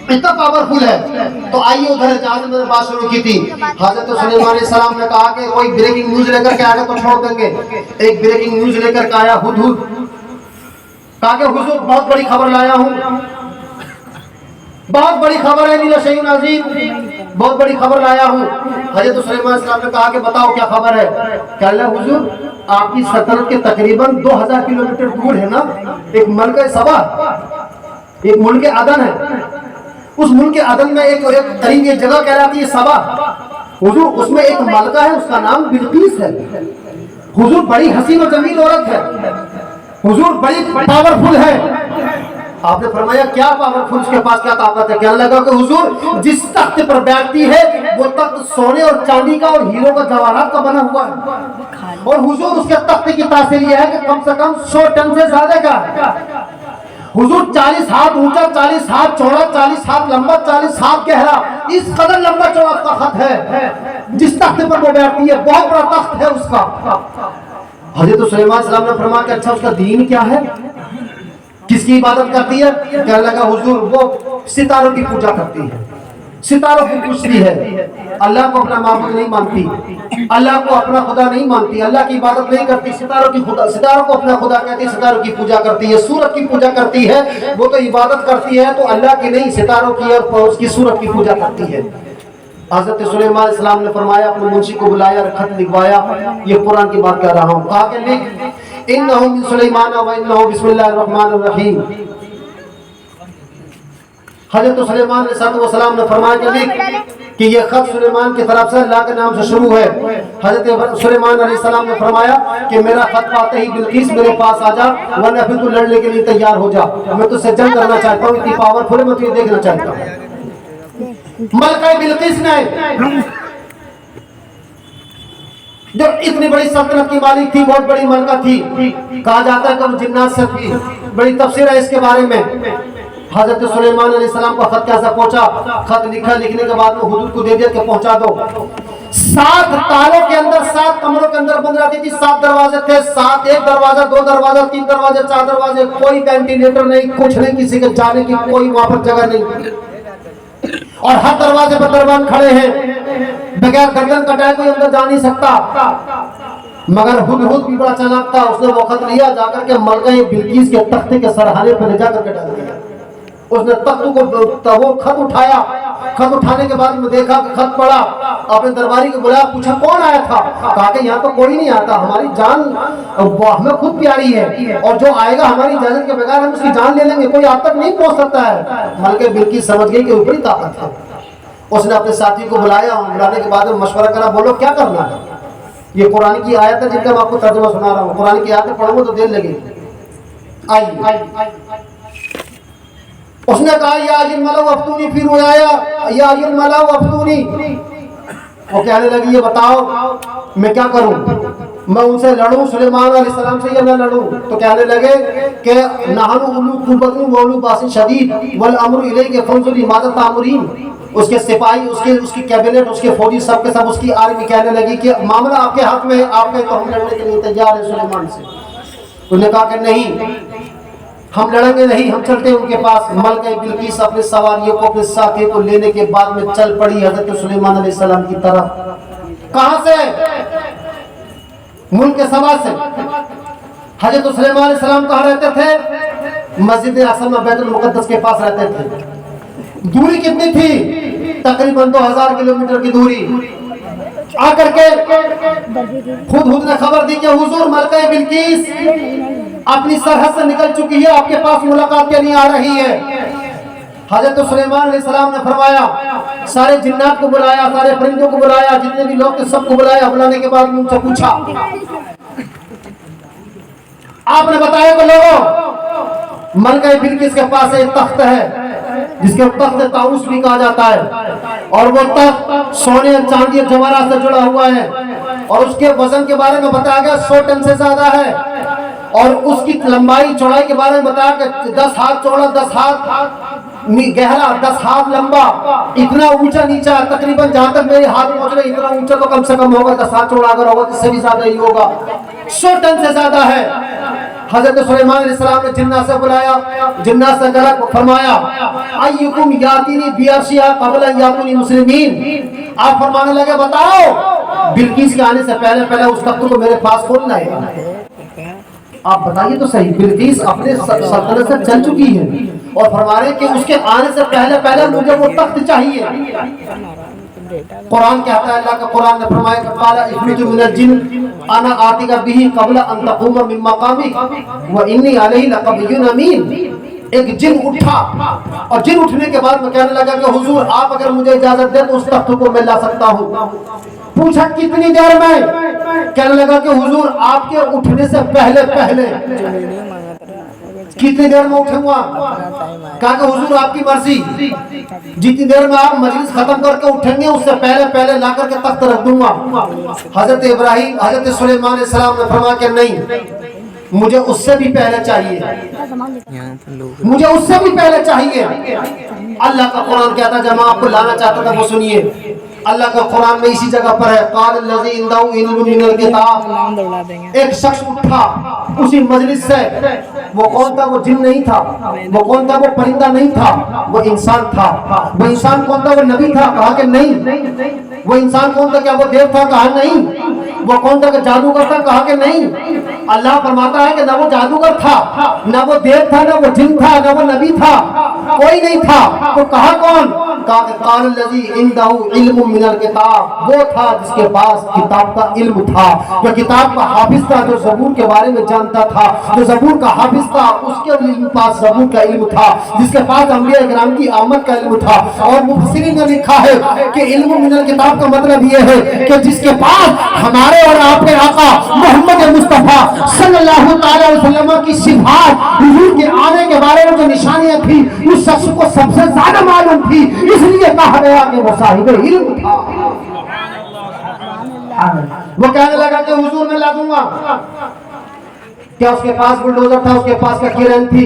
اتنا پاورفل ہے. تو آئیے ادھر جہاں سے میں نے بات شروع کی تھی. حضرت سلیمان علیہ السلام نے کہا کہ کوئی بریکنگ نیوز لے کر کے آگے تو چھوڑ دیں گے. ایک بریکنگ نیوز لے کر کے آیا ہدہد. کہا کہ حضور بہت بڑی خبر لایا ہوں، بہت بڑی خبر ہے، نیلا شیء عظیم، بہت بڑی خبر لایا ہوں۔ حضرت سلیمان علیہ السلام نے کہا کہ بتاؤ کیا خبر ہے؟ کہ اللہ حضور آپ کی سلطنت کے تقریباً 2000 کلومیٹر دور ہے نا ایک ملکہ سبا، ایک ملک عدن ہے، اس ملک عدن میں ایک قریب ایک جگہ کہلاتی ہے سبا حضور، اس میں ایک ملکہ ہے، اس کا نام بلقیس ہے حضور، بڑی حسین و جمیل عورت ہے حضور، بڑی پاورفل ہے۔ آپ نے فرمایا کیا پاورفل، اس کے پاس کیا طاقت ہے؟ کہنے لگا کہ حضور جس تخت پر بیٹھتی ہے وہ تخت سونے اور چاندی کا اور ہیروں کا جواہرات کا بنا ہوا ہے، اور حضور اس کے تخت کی تاثیر یہ ہے کہ کم سے کم 100 ٹن سے زیادہ کا ہے حضور، 40 ہاتھ اونچا، 40 ہاتھ چوڑا، 40 ہاتھ لمبا، 40 ہاتھ گہرا، اس قدر لمبا چوڑا اس کا خط ہے جس تخت پر وہ بیٹھتی ہے، بہت بڑا تخت ہے اس کا۔ حضرت سلیمان علیہ السلام نے فرمایا کہ اچھا اس کا دین کیا ہے، کس کی عبادت کرتی ہے؟ کہنے لگا حضور وہ ستاروں کی پوجا کرتی ہے، ستاروں کی پوجتی ہے، اللہ کو اپنا معبود نہیں مانتی، اللہ کو اپنا خدا نہیں مانتی، اللہ کی عبادت نہیں کرتی، ستاروں کو اپنا خدا کہتی ہے، ستاروں کی پوجا کرتی ہے، سورج کی پوجا کرتی ہے، وہ تو عبادت کرتی ہے تو اللہ کی نہیں، ستاروں کی اور اس کی سورج کی پوجا کرتی ہے۔ حضرت سلیمان علیہ السلام نے فرمایا اپنے منشی کو بلایا اور خط لکھوایا، یہ قرآن کی بات کر رہا ہوں، کہا کہ لکھ انہو من سلیمان و انہو بسم اللہ الرحمن الرحیم۔ حضرت سلیمان علیہ السلام نے فرمایا کہ لکھ کہ یہ خط سلیمان کی طرف سے اللہ کے نام سے شروع ہے۔ حضرت سلیمان علیہ السلام نے فرمایا کہ میرا خط پاتے ہی بلقیس میرے پاس آ جا، ورنہ پھر تو لڑنے کے لیے تیار ہو جا، میں تجھ سے جنگ کرنا چاہتا ہوں، اتنی پاورفل ہے، میں تجھے دیکھنا چاہتا ہوں۔ ملکہ بلقیس نے جو اتنی بڑی سلطنت کی مالک تھی، بہت بڑی ملکہ تھی، کہا جاتا ہے کہ وہ جنات سے تھی، بڑی تفسیر ہے اس کے بارے میں۔ حضرت سلیمان علیہ السلام کا خط کیسا پہنچا؟ خط لکھا، لکھنے کے بعد وہ حضور کو دے دیا کہ پہنچا دو۔ 7 تالوں کے اندر، 7 کمروں کے اندر بند رہتی تھی، 7 دروازے تھے، 7 ایک دروازہ، 2 دروازہ، 3 دروازے، 4 دروازے، کوئی وینٹیلیٹر نہیں، کچھ نہیں، کسی کے جانے کی کوئی وہاں پر جگہ نہیں، اور ہر دروازے پر دربان کھڑے ہیں، بغیر گردن کٹائے کوئی اندر جا نہیں سکتا۔ مگر ہدہد بھی بڑا چالاک تھا، اس نے وہ خط لیا، جا کر کے ملکہ بلقیس کے تختے کے سرحانے پر لے جا کر کے ڈال دیا۔ اس نے تخت کو وہ خط اٹھایا، خط اٹھانے کے بعد میں دیکھا کہ خط پڑا، اپنے درباری کو بلایا، پوچھا کون آیا تھا؟ کہا کہ یہاں تو کوئی نہیں آتا، ہماری جان ہمیں خود پیاری ہے، اور جو آئے گا ہماری اجازت کے بغیر ہم اس کی جان لے لیں گے، کوئی آپ تک نہیں پہنچ سکتا ہے۔ ملکہ بلقیس سمجھ گئی کہ وہ بڑی طاقت ہے، اس نے اپنے ساتھی کو بلایا، بلانے کے بعد مشورہ کرا، بولو کیا کرنا ہے؟ یہ قرآن کی آیت ہے جن کا میں آپ کو ترجمہ سنا رہا ہوں، قرآن کی آیتیں پڑھوں گا تو دیر لگے گی۔ آئیے، اس نے کہا یا ایھا الملأ افتونی فی رؤیایا، یا ایھا الملأ افتونی۔ وہ کہنے لگی یہ بتاؤ میں کیا کروں، میں ان سے لڑوں سلیمان علیہ السلام سے یا نہ لڑوں؟ تو کہنے لگے کہ نحن اولو قوۃ و اولو باس شدید والامر الیک فانظر ماذا تأمرین۔ اس کے سپاہی، اس کی کیبنٹ، اس کے فوجی، سب کے سب اس کی آرمی کہنے لگی کہ معاملہ آپ کے ہاتھ میں ہے، آپ کے تو ہم لڑنے کے لیے تیار ہیں سلیمان سے۔ انہوں نے کہا کہ نہیں، ہم لڑیں گے نہیں، ہم چلتے ہیں ان کے پاس۔ ملکہ بلقیس اپنے سواریوں کو، اپنے ساتھی کو لینے کے بعد میں چل پڑی حضرت سلیمان علیہ السلام کی طرف۔ کہاں سے؟ ملک سبا سے۔ حضرت سلیمان علیہ السلام کہاں رہتے تھے؟ مسجد اقصی میں بیت المقدس کے پاس رہتے تھے۔ دوری کتنی تھی؟ تقریباً 2000 کلومیٹر کی دوری۔ آ کر کے خود نے خبر دی کہ حضور ملکہ بلقیس اپنی سرحد سے نکل چکی ہے، آپ کے پاس ملاقات کے لیے آ رہی ہے۔ حضرت سلیمان علیہ السلام نے فرمایا سارے جنات کو بلایا، سارے پرندوں کو بلایا، جتنے بھی لوگ سب کو بلایا۔ بلانے کے بعد ان سے پوچھا، آپ نے بتایا کہ لوگوں ملکہ بلقیس کے پاس ایک تخت ہے جس کے تخت طاؤس بھی کہا جاتا ہے، اور وہ تخت سونے چاندی جواہرات سے جڑا ہوا ہے، اور اس کے وزن کے بارے میں بتایا گیا 100 ٹن سے زیادہ ہے، اور اس کی لمبائی چوڑائی کے بارے میں بتایا کہ 10 ہاتھ چوڑا، 10 ہاتھ گہرا، 10 ہاتھ لمبا، اتنا اونچا نیچا، تقریباً جہاں تک میرے ہاتھ پہنچ رہے اتنا اونچا تو کم سے کم ہوگا 10 ہاتھ چوڑا، اگر ہوگا اس سے بھی زیادہ ہی ہوگا، 100 ٹن سے زیادہ ہے۔ حضرت سلیمان علیہ السلام نے جنات سے بلایا، جنات سے کہا، فرمایا ایکم یاتینی بیعرشھا قبل ان یاتونی مسلمین۔ آپ فرمانے لگے بتاؤ بلقیس کے آنے سے پہلے پہلے اس تخت کو میرے پاس کھول لائے گا۔ آپ بتائیے تو صحیح، بلقیس اپنے سلطنت سے چل چکی ہے اور فرما رہے کہ اس کے آنے سے پہلے پہلے مجھے وہ تخت چاہیے۔ قرآن کہتا ہے، اللہ کا قرآن نے فرمایا کہ قال عفریت من الجن انا آتیک به قبل ان تقوم من مقامک وانی علیہ لقوی امین۔ ایک جن اٹھا اور جن اٹھنے کے بعد میں کہنے لگا کہ حضور آپ اگر مجھے اجازت دیں تو اس تخت کو میں لا سکتا ہوں۔ پوچھا کتنی دیر میں؟ کہنے لگا کہ حضور آپ کے اٹھنے سے پہلے کتنی دیر میں اٹھوں گا؟ کہا کہ حضور آپ کی مرضی، جتنی دیر میں آپ مجلس ختم کر کے اٹھیں گے اس سے پہلے لا کر کے تخت رکھ دوں گا۔ حضرت ابراہیم حضرت سلیمان علیہ السلام نے فرمایا کہ نہیں، مجھے اس سے بھی پہلے چاہیے، مجھے اس سے بھی پہلے چاہیے۔ اللہ کا قرآن کہتا ہے، جب میں آپ کو لانا چاہتا تھا وہ سنیے، اللہ کا قرآن میں اسی جگہ پر ہے، قال الذی عنده علم من الکتاب۔ ایک شخص اٹھا اسی مجلس سے، وہ کون تھا؟ وہ جن نہیں تھا، وہ کون تھا؟ وہ پرندہ نہیں تھا، وہ انسان تھا۔ وہ انسان کون تھا؟ وہ نبی تھا؟ کہا کہ نہیں۔ وہ انسان کون تھا؟ کیا وہ دیو تھا؟ کہا نہیں۔ وہ کون تھا؟ کہ جادوگر تھا؟ کہا کہ نہیں۔ اللہ فرماتا ہے کہ نہ وہ جادوگر تھا، نہ وہ دیو تھا، نہ وہ جن تھا، نہ وہ نبی تھا، کوئی نہیں تھا۔ تو کہا کون؟ کہا کہ قال الذی عنده علم من الکتاب، وہ تھا جس کے پاس کتاب کا علم تھا، جو کتاب کا حافظ تھا، جو زبور کے بارے میں جانتا تھا، جو زبور کا حافظ تھا، اس کے پاس زبور کا علم تھا، جس کے پاس انبیاء کرام کی آمد کا علم تھا۔ اور مفسرین نے لکھا ہے کہ علم من الکتاب کا مطلب یہ ہے کہ جس کے پاس ہمارے اور آپ کے آقا محمد مصطفیٰ صلی اللہ تعالی وسلم کی صفات، حضور کے آنے کے بارے میں جو نشانیاں تھی، اس شخص کو سب سے زیادہ معلوم تھی، اس لیے کہا گیا کہ وہ صاحب علم تھا۔ وہ کہنے لگا کہ حضور میں لا دوں گا۔ کیا اس کے پاس بلڈوزر تھا؟ اس کے پاس کیا کرین تھی؟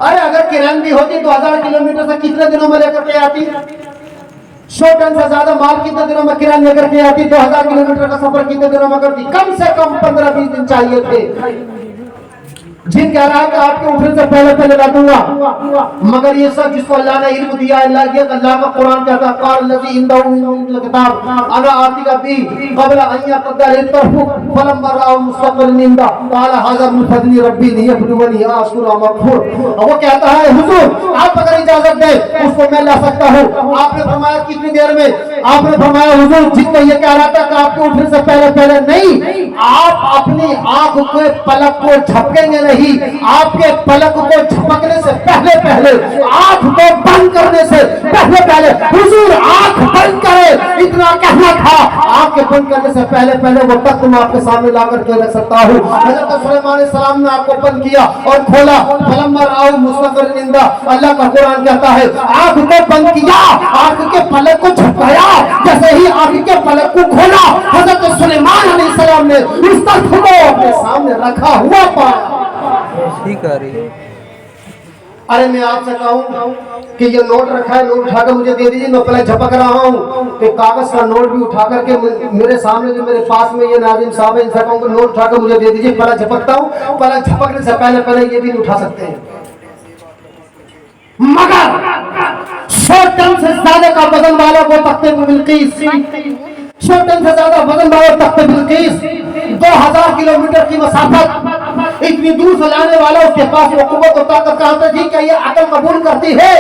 ارے اگر کرین بھی ہوتی تو 1000 کلومیٹر سے کتنے دنوں میں لے کر کے آتی؟ 100 ٹن سے زیادہ مال کتنے دنوں میں کرین لے کر کے آتی؟ 2000 کلومیٹر کا سفر کتنے دنوں میں کرتی؟ کم سے کم 15-20 دن چاہیے تھے۔ جن کہہ رہا ہے کہ آپ کے اٹھنے سے پہلے لا دوں گا، مگر یہ سب جس کو اللہ نے علم دیا، اللہ کا قرآن کہتا ہے قال الذی عنده علم الکتاب انا آتیک به قبل ان یقدر الطرف فلما رأى مستقرا عنده قال هذا من فضل ربی لیبلونی اشکر ام اکفر۔ وہ کہتا ہے حضور آپ اگر اجازت دیں اس کو میں لا سکتا ہوں۔ آپ نے فرمایا کتنی دیر میں؟ آپ نے فرمایا حضور جن کو یہ کہہ رہا تھا کہ آپ کے اٹھنے سے پہلے نہیں، آپ اپنی آنکھ کے پلک کو جھپکیں گے نہیں، آپ کے پلک کو جھپکنے سے پہلے آنکھ کو بند کرنے سے پہلے حضور آنکھ بند کرے، اتنا کہنا تھا۔ آنکھ کے بند کرنے سے پہلے وہ تخت میں آپ کے سامنے لا کر کے رکھ سکتا ہوں۔ حضرت سلیمان علیہ السلام نے آنکھ کو بند کیا اور کھولا، فلما رأوا مستقرا عنده، اللہ کا قرآن کہتا ہے آنکھ کو بند کیا، آنکھ کے پلک کو جھپکایا، جیسے ہی آنکھ کے پلک کو کھولا حضرت سلیمان علیہ السلام نے اس تخت کو اپنے سامنے رکھا ہوا پایا۔ ارے میں آپ سے کہوں کہ یہ نوٹ رکھا ہے، نوٹ اٹھا کر مجھے دے دیجیے، میں پہلے جھپک رہا ہوں کہ کاغذ کا نوٹ بھی اٹھا کر کے میرے سامنے جو میرے پاس میں یہ ناظرین صاحب ہیں ان سے کہوں کہ نوٹ اٹھا کر مجھے دے دیجیے، پہلے جھپکتا ہوں۔ پہلے جھپکنے سے پہلے یہ بھی نہیں اٹھا سکتے ہیں، مگر 100 ٹن سے زیادہ کا وزن والا وہ تخت بلقیس، 100 ٹن سے زیادہ وزن والا تخت بلقیس، 2000 کلومیٹر کی مسافت، اتنی دور سے لانے والا اس کے پاس وہ قوت و طاقت کہاں تھی کہ یہ عقل قبول کرتی ہے؟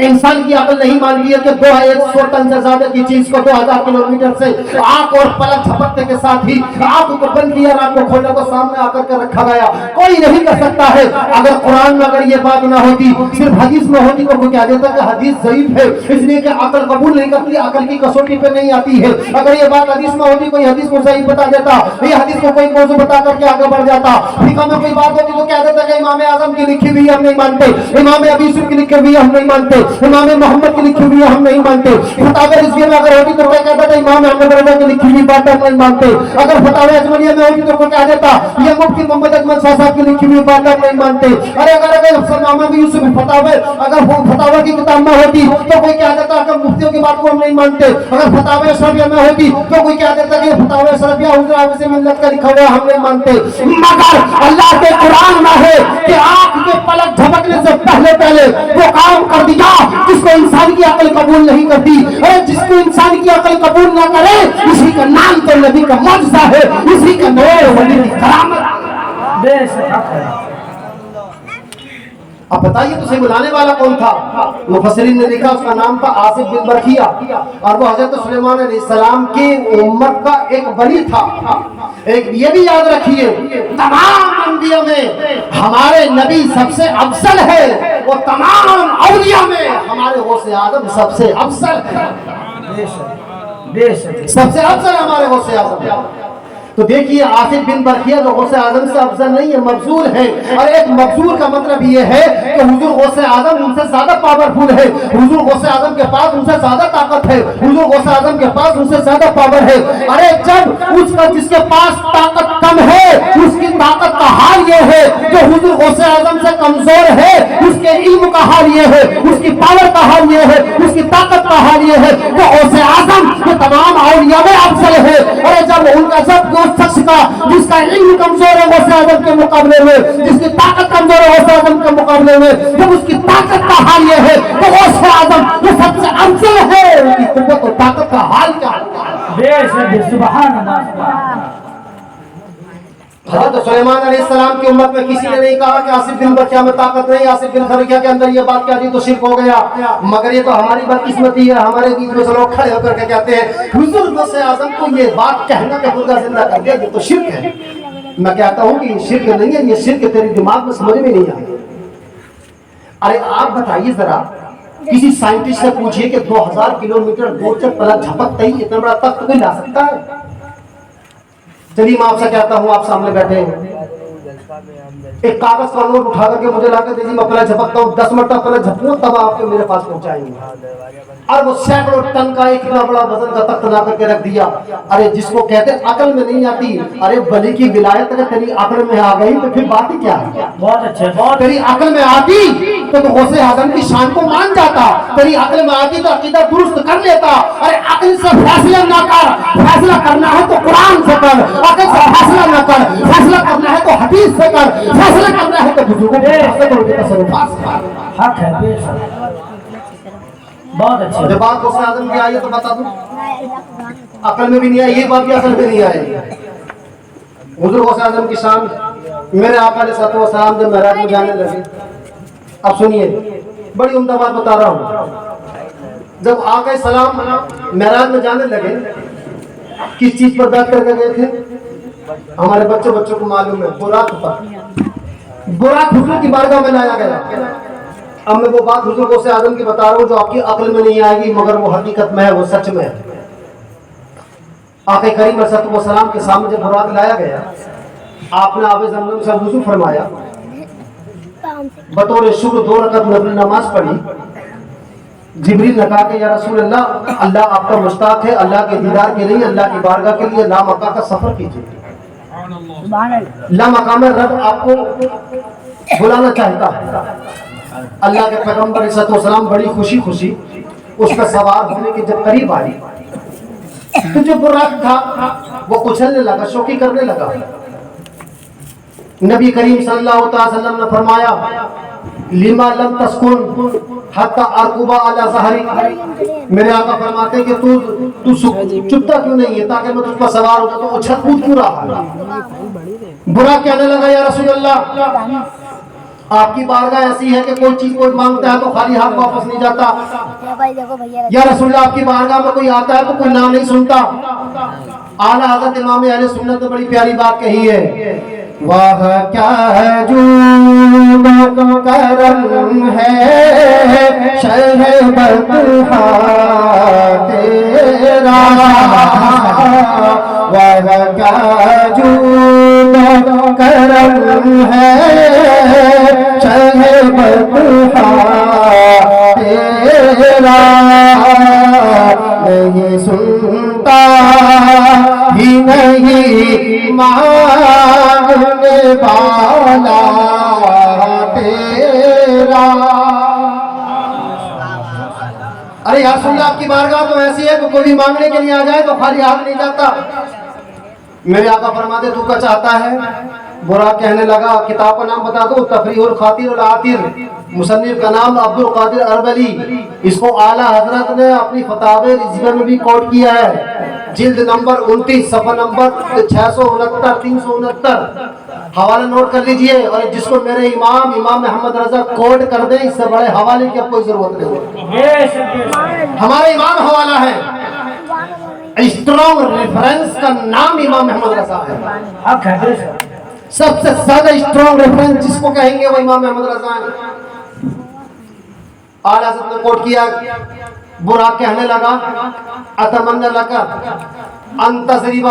انسان کی عقل نہیں مانتی ہے کہ 100 ٹن سے زیادہ کی چیز کو 2000 کلومیٹر سے آنکھ اور پلک جھپکنے کے ساتھ ہی آنکھ کو بند کیا، آنکھ کو کھولا تو سامنے آ کر کے رکھا گیا، کوئی نہیں کر سکتا ہے۔ اگر قرآن میں اگر یہ بات نہ ہوتی، صرف حدیث میں ہوتی تو کوئی کہہ دیتا کہ حدیث ضعیف ہے، اس لیے کہ عقل قبول نہیں کرتی، عقل کی کسوٹی پہ نہیں آتی ہے۔ اگر یہ بات حدیث میں ہوتی کوئی حدیث کو صحیح بتا دیتا، یہ حدیث کو کوئی موضوع بتا کر کے آگے بڑھ جاتا۔ فقہ میں کوئی بات ہوتی تو کہہ دیتا کہ امام اعظم کی لکھی ہوئی ہم نہیں مانتے، امام ابی یوسف کی لکھی ہوئی ہم نہیں مانتے، امام محمد کی لکھی ہوئی ہم نہیں مانتے۔ فتاوی رضویہ میں اگر ہوتی تو کیا کہتا تھا امام احمد رضا کی لکھی ہوئی بات ہم نہیں مانتے۔ اگر فتاوی اجملیہ میں ہوتی تو کوئی کہہ دیتا یہ مفتی محمد اجمل شاہ صاحب کی لکھی ہوئی بات ہم نہیں مانتے۔ ارے اگر امام ابی یوسف فتاوی اگر فتاوی کی کتاب میں ہوتی تو کوئی کہہ دیتا کہ مفتیوں کی بات کو ہم نہیں مانتے۔ اگر فتاوی اشرفیہ میں ہوتی تو کوئی کہہ دیتا کہ فتاوی اشرفیہ حضرت سے ملت کا لکھا ہوا ہم نہیں مانتے۔ مگر اللہ کے قرآن میں ہے کہ آنکھ کے پلک جھپکنے سے پہلے وہ کام کر دیا جس کو انسان کی عقل قبول نہیں کرتی، اور جس کو انسان کی عقل قبول نہ کرے اسی کا نام تو نبی کا معجزہ ہے، اسی کا نور ولی کی کرامت۔ اب بتائیے تو صحیح بلانے والا کون تھا؟ مفسرین نے لکھا اس کا نام تھا آصف بن برخیہ، اور وہ حضرت سلیمان علیہ السلام کی امت کا ایک ولی تھا۔ ایک یہ بھی یاد رکھیے، تمام انبیاء میں ہمارے نبی سب سے افضل ہے، اور تمام اولیاء میں ہمارے غوث اعظم سب سے افضل ہے، سب سے افضل ہمارے غوث اعظم۔ تو دیکھیے آصف بن برخیہ جو غوث اعظم سے افضل نہیں ہے، مبذول ہے، اور ایک مبذول کا مطلب یہ ہے کہ حضور غوث اعظم ان سے زیادہ پاورفل ہے، حضور غوث اعظم کے پاس ان سے زیادہ طاقت ہے، حضور غوث اعظم کے پاس ان سے زیادہ پاور ہے۔ ارے جب اس کا جس کے پاس طاقت کم ہے، اس کی طاقت کا حال یہ ہے، جو حضور غوث اعظم سے کمزور ہے اس کے علم کا حال یہ ہے، اس کی پاور کا حال یہ ہے، اس کی طاقت کا حال یہ ہے کہ غوث اعظم جو تمام اولیاء میں افضل ہے۔ اور جب ان کا سب شخص کا جس کا علم کمزور ہے غوث اعظم کے مقابلے میں، جس کی طاقت کمزور ہے غوث اعظم کے مقابلے میں، جب اس کی طاقت کا حال یہ ہے تو غوث اعظم جو سب سے افضل ہے ان کی قوت و طاقت کا حال کیا ہوگا؟ سبحان اللہ۔ حضرت سلیمان علیہ السلام کی امت میں کسی نے نہیں کہا کہ آصف بن برخیہ میں طاقت نہیں، آصف بن برخیہ کے اندر یہ بات کیا تھی تو شرک ہو گیا، مگر یہ تو ہماری بدقسمتی ہے، ہمارے بیچ میں سے لوگ کھڑے ہو کر کے کہتے ہیں حضور غوث اعظم کو یہ بات کہنا کہ مردہ زندہ کر دیا، یہ تو شرک ہے۔ میں کہتا ہوں کہ یہ شرک نہیں ہے، یہ شرک تیری دماغ میں سمجھ میں نہیں آئی۔ ارے آپ بتائیے ذرا، کسی سائنٹسٹ سے پوچھئے کہ 2000 کلومیٹر دور سے پلک جھپکتے ہی اتنا بڑا تخت کوئی لا سکتا ہے؟ چلیے میں آپ سے کہتا ہوں، آپ سامنے بیٹھے ہیں، ایک کاغذ کا نوٹ اٹھا کر کے مجھے لا کے دیجیے، میں پلک جھپکتا ہوں، 10 مرتبہ پلک جھپکوں تب آپ کے میرے پاس پہنچائیں گے۔ اور وہ سینکڑوں ٹن کا ایک اتنا بڑا وزن کا تخت لا کر کے رکھ دیا۔ ارے جس کو کہتے عقل میں نہیں آتی، ارے ولی کی ولایت اگر تیری عقل میں آ گئی تو پھر بات ہی کیا ہے؟ بہت اچھے، بہت تیری عقل میں آتی تو غوث اعظم کی شان کو مان جاتا، تیری عقل میں آتی تو عقیدہ درست کر لیتا۔ ارے عقل سے فیصلہ نہ کر، فیصلہ کرنا ہے تو قرآن سے کر، عقل سے فیصلہ نہ کر، فیصلہ کرنا ہے تو حدیث سے کر، فیصلہ کرنا ہے تو بزرگوں کے تصرفات سے کر۔ حق ہے، بے شک، بہت اچھے۔ جب بات غوث اعظم کی آئی ہے تو بتا دوں، عقل میں بھی نہیں آئی، یہ بات بھی عقل میں نہیں آئی۔ حضور غوث اعظم کی شان میرے آقا علیہ الصلوۃ والسلام جب معراج میں جانے لگے، اب سنیے بڑی عمدہ بات بتا رہا ہوں، جب آقا السلام معراج میں جانے لگے کس چیز پر بیٹھ کر کے گئے تھے؟ ہمارے بچوں کو معلوم ہے، براق پر، براق حضور کی بارگاہ میں لایا گیا۔ اب میں وہ بات حضور غوث اعظم کی بتا رہا ہوں جو آپ کی عقل میں نہیں آئے گی، مگر وہ حقیقت میں ہے، وہ سچ میں ہے۔ آقا کریم علیہ الصلوۃ والسلام کے سامنے جب براق لایا گیا، آپ نے آب زمزم سے وضو فرمایا، بطور شکر 2 رکعت نفل نماز پڑھی۔ جبریل نے کہا کہ یا رسول اللہ، اللہ آپ کا مشتاق ہے، اللہ کے دیدار کے لیے، اللہ کی بارگاہ کے لیے لامکہ کا سفر کیجیے۔ لامکہ میں رب آپ کو بلانا چاہتا ہے۔ اللہ کے پیغمبر علیہ السلام بڑی خوشی اس کا سوار ہونے کے جب قریب آئی تو جو براق تھا وہ اچھلنے لگا، شوخی کرنے لگا۔ نبی کریم صلی اللہ علیہ وسلم نے فرمایا لما لم تسکن حتی ارکبا علی ظہری، میرے آقا فرماتے ہیں کہ تو چپتا کیوں نہیں ہے تاکہ میں تجھ پر سوار ہوتا تو اچھل کود کیوں رہا؟ براق کہنے لگا یا رسول اللہ، آپ کی بارگاہ ایسی ہے کہ کوئی چیز کوئی مانگتا ہے تو خالی ہاتھ واپس نہیں جاتا۔ یا رسول اللہ، آپ کی بارگاہ میں کوئی آتا ہے تو کوئی نام نہیں سنتا۔ اعلیٰ حضرت امام اہل سنت نے بڑی پیاری بات کہی ہے، واہ کیا جود کرم ہے شہ بطحا تیرا، واہ کیا جود کرم ہے شہ بطحا تیرا، نہیں سنتا ہی نہیں مانگنے والا تیرا۔ ارے یا رسول اللہ، آپ کی بارگاہ تو ایسی ہے کہ کوئی بھی مانگنے کے لیے آ جائے تو خالی ہاتھ نہیں جاتا۔ میرے آقا فرماتے تو کیا چاہتا ہے؟ برا کہنے لگا کتاب کا نام بتا دو تفریح الخاطر العاطر مصنف کا نام عبد القادر اربلی اس کو اعلیٰ حضرت نے اپنی فتاوی رضویہ میں بھی کوٹ کیا ہے جلد نمبر 29 صفحہ نمبر 669 369 حوالہ نوٹ کر لیجئے اور جس کو میرے امام محمد رضا کوٹ کر دیں اس سے بڑے حوالے کی اب کوئی ضرورت نہیں ہمارے امام حوالہ ہے اسٹرانگ ریفرنس کا نام امام محمد رضا ہے سب سے زیادہ اسٹرانگ ریفرنس جس کو کہیں گے وہ امام محمد رضا ہے اعلیٰ حضرت نے کوٹ کیا برا کہنے لگا اتمنى لك ان تضرب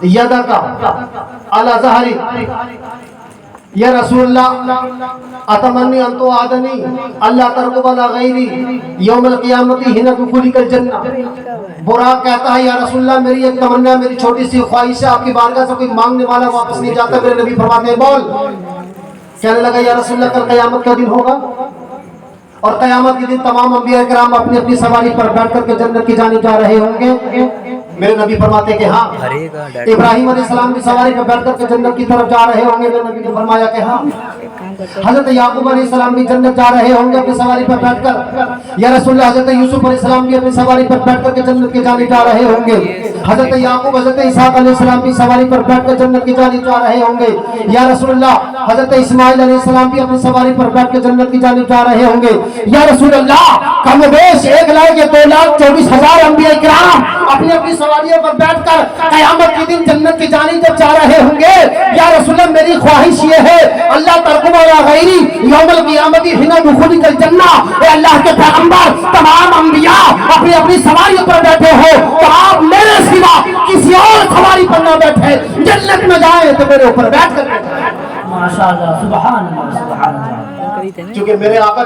يدك على ظهري یا رسول اللہ اتمنی ان توعدنی اللہ ترغب علی غیری یوم القیامت حین دخولک الجنہ برا کہتا ہے یا رسول اللہ میری ایک تمنا میری چھوٹی سی خواہش ہے آپ کی بارگاہ سے کوئی مانگنے والا واپس نہیں جاتا میرے نبی فرماتے ہیں بول کہنے لگا یا رسول اللہ کل قیامت کا دن ہوگا اور قیامت کے دن تمام انبیاء کرام اپنی اپنی سواری پر بیٹھ کر کے جنت کی جانب جا رہے ہوں گے میرے نبی فرماتے کہ ہاں ابراہیم علیہ السلام کی سواری پر بیٹھ کر کے جنت کی طرف جا رہے ہوں گے میرے نبی نے فرمایا کہ ہاں حضرت یعقوب علیہ السلام بھی جنت جا رہے ہوں گے اپنی سواری پر بیٹھ کر یا رسول اللہ حضرت یوسف علیہ السلام بھی اپنی سواری پر بیٹھ کر کے جنت کی جانب جا رہے ہوں گے حضرت یعقوب حضرت اسحاق علیہ السلام بھی سواری پر بیٹھ کر جنت کی جانب جا رہے ہوں گے یا رسول اللہ حضرت اسماعیل علیہ السلام بھی اپنی سواری پر بیٹھ کر جنت کی جانب جا رہے ہوں گے یا رسول اللہ کم و بیش 1,02,24,000 انبیاء کرام اپنی اپنی سواریوں پر بیٹھ کر قیامت کے دن جنت کی جانب جب جا رہے ہوں گے یا رسول اللہ میری خواہش یہ ہے اللہ ترغب علی غیری یوم القیامت حین دخولک الجنہ اے اللہ کے پیغمبر تمام انبیاء اپنی اپنی سواریوں پر بیٹھے ہو تو آپ میرے سوا کسی اور سواری پر نہ بیٹھے جنت میں جائیں تو میرے اوپر بیٹھ کر ماشاءاللہ سبحان اللہ سبحان اللہ کیونکہ میرے آقا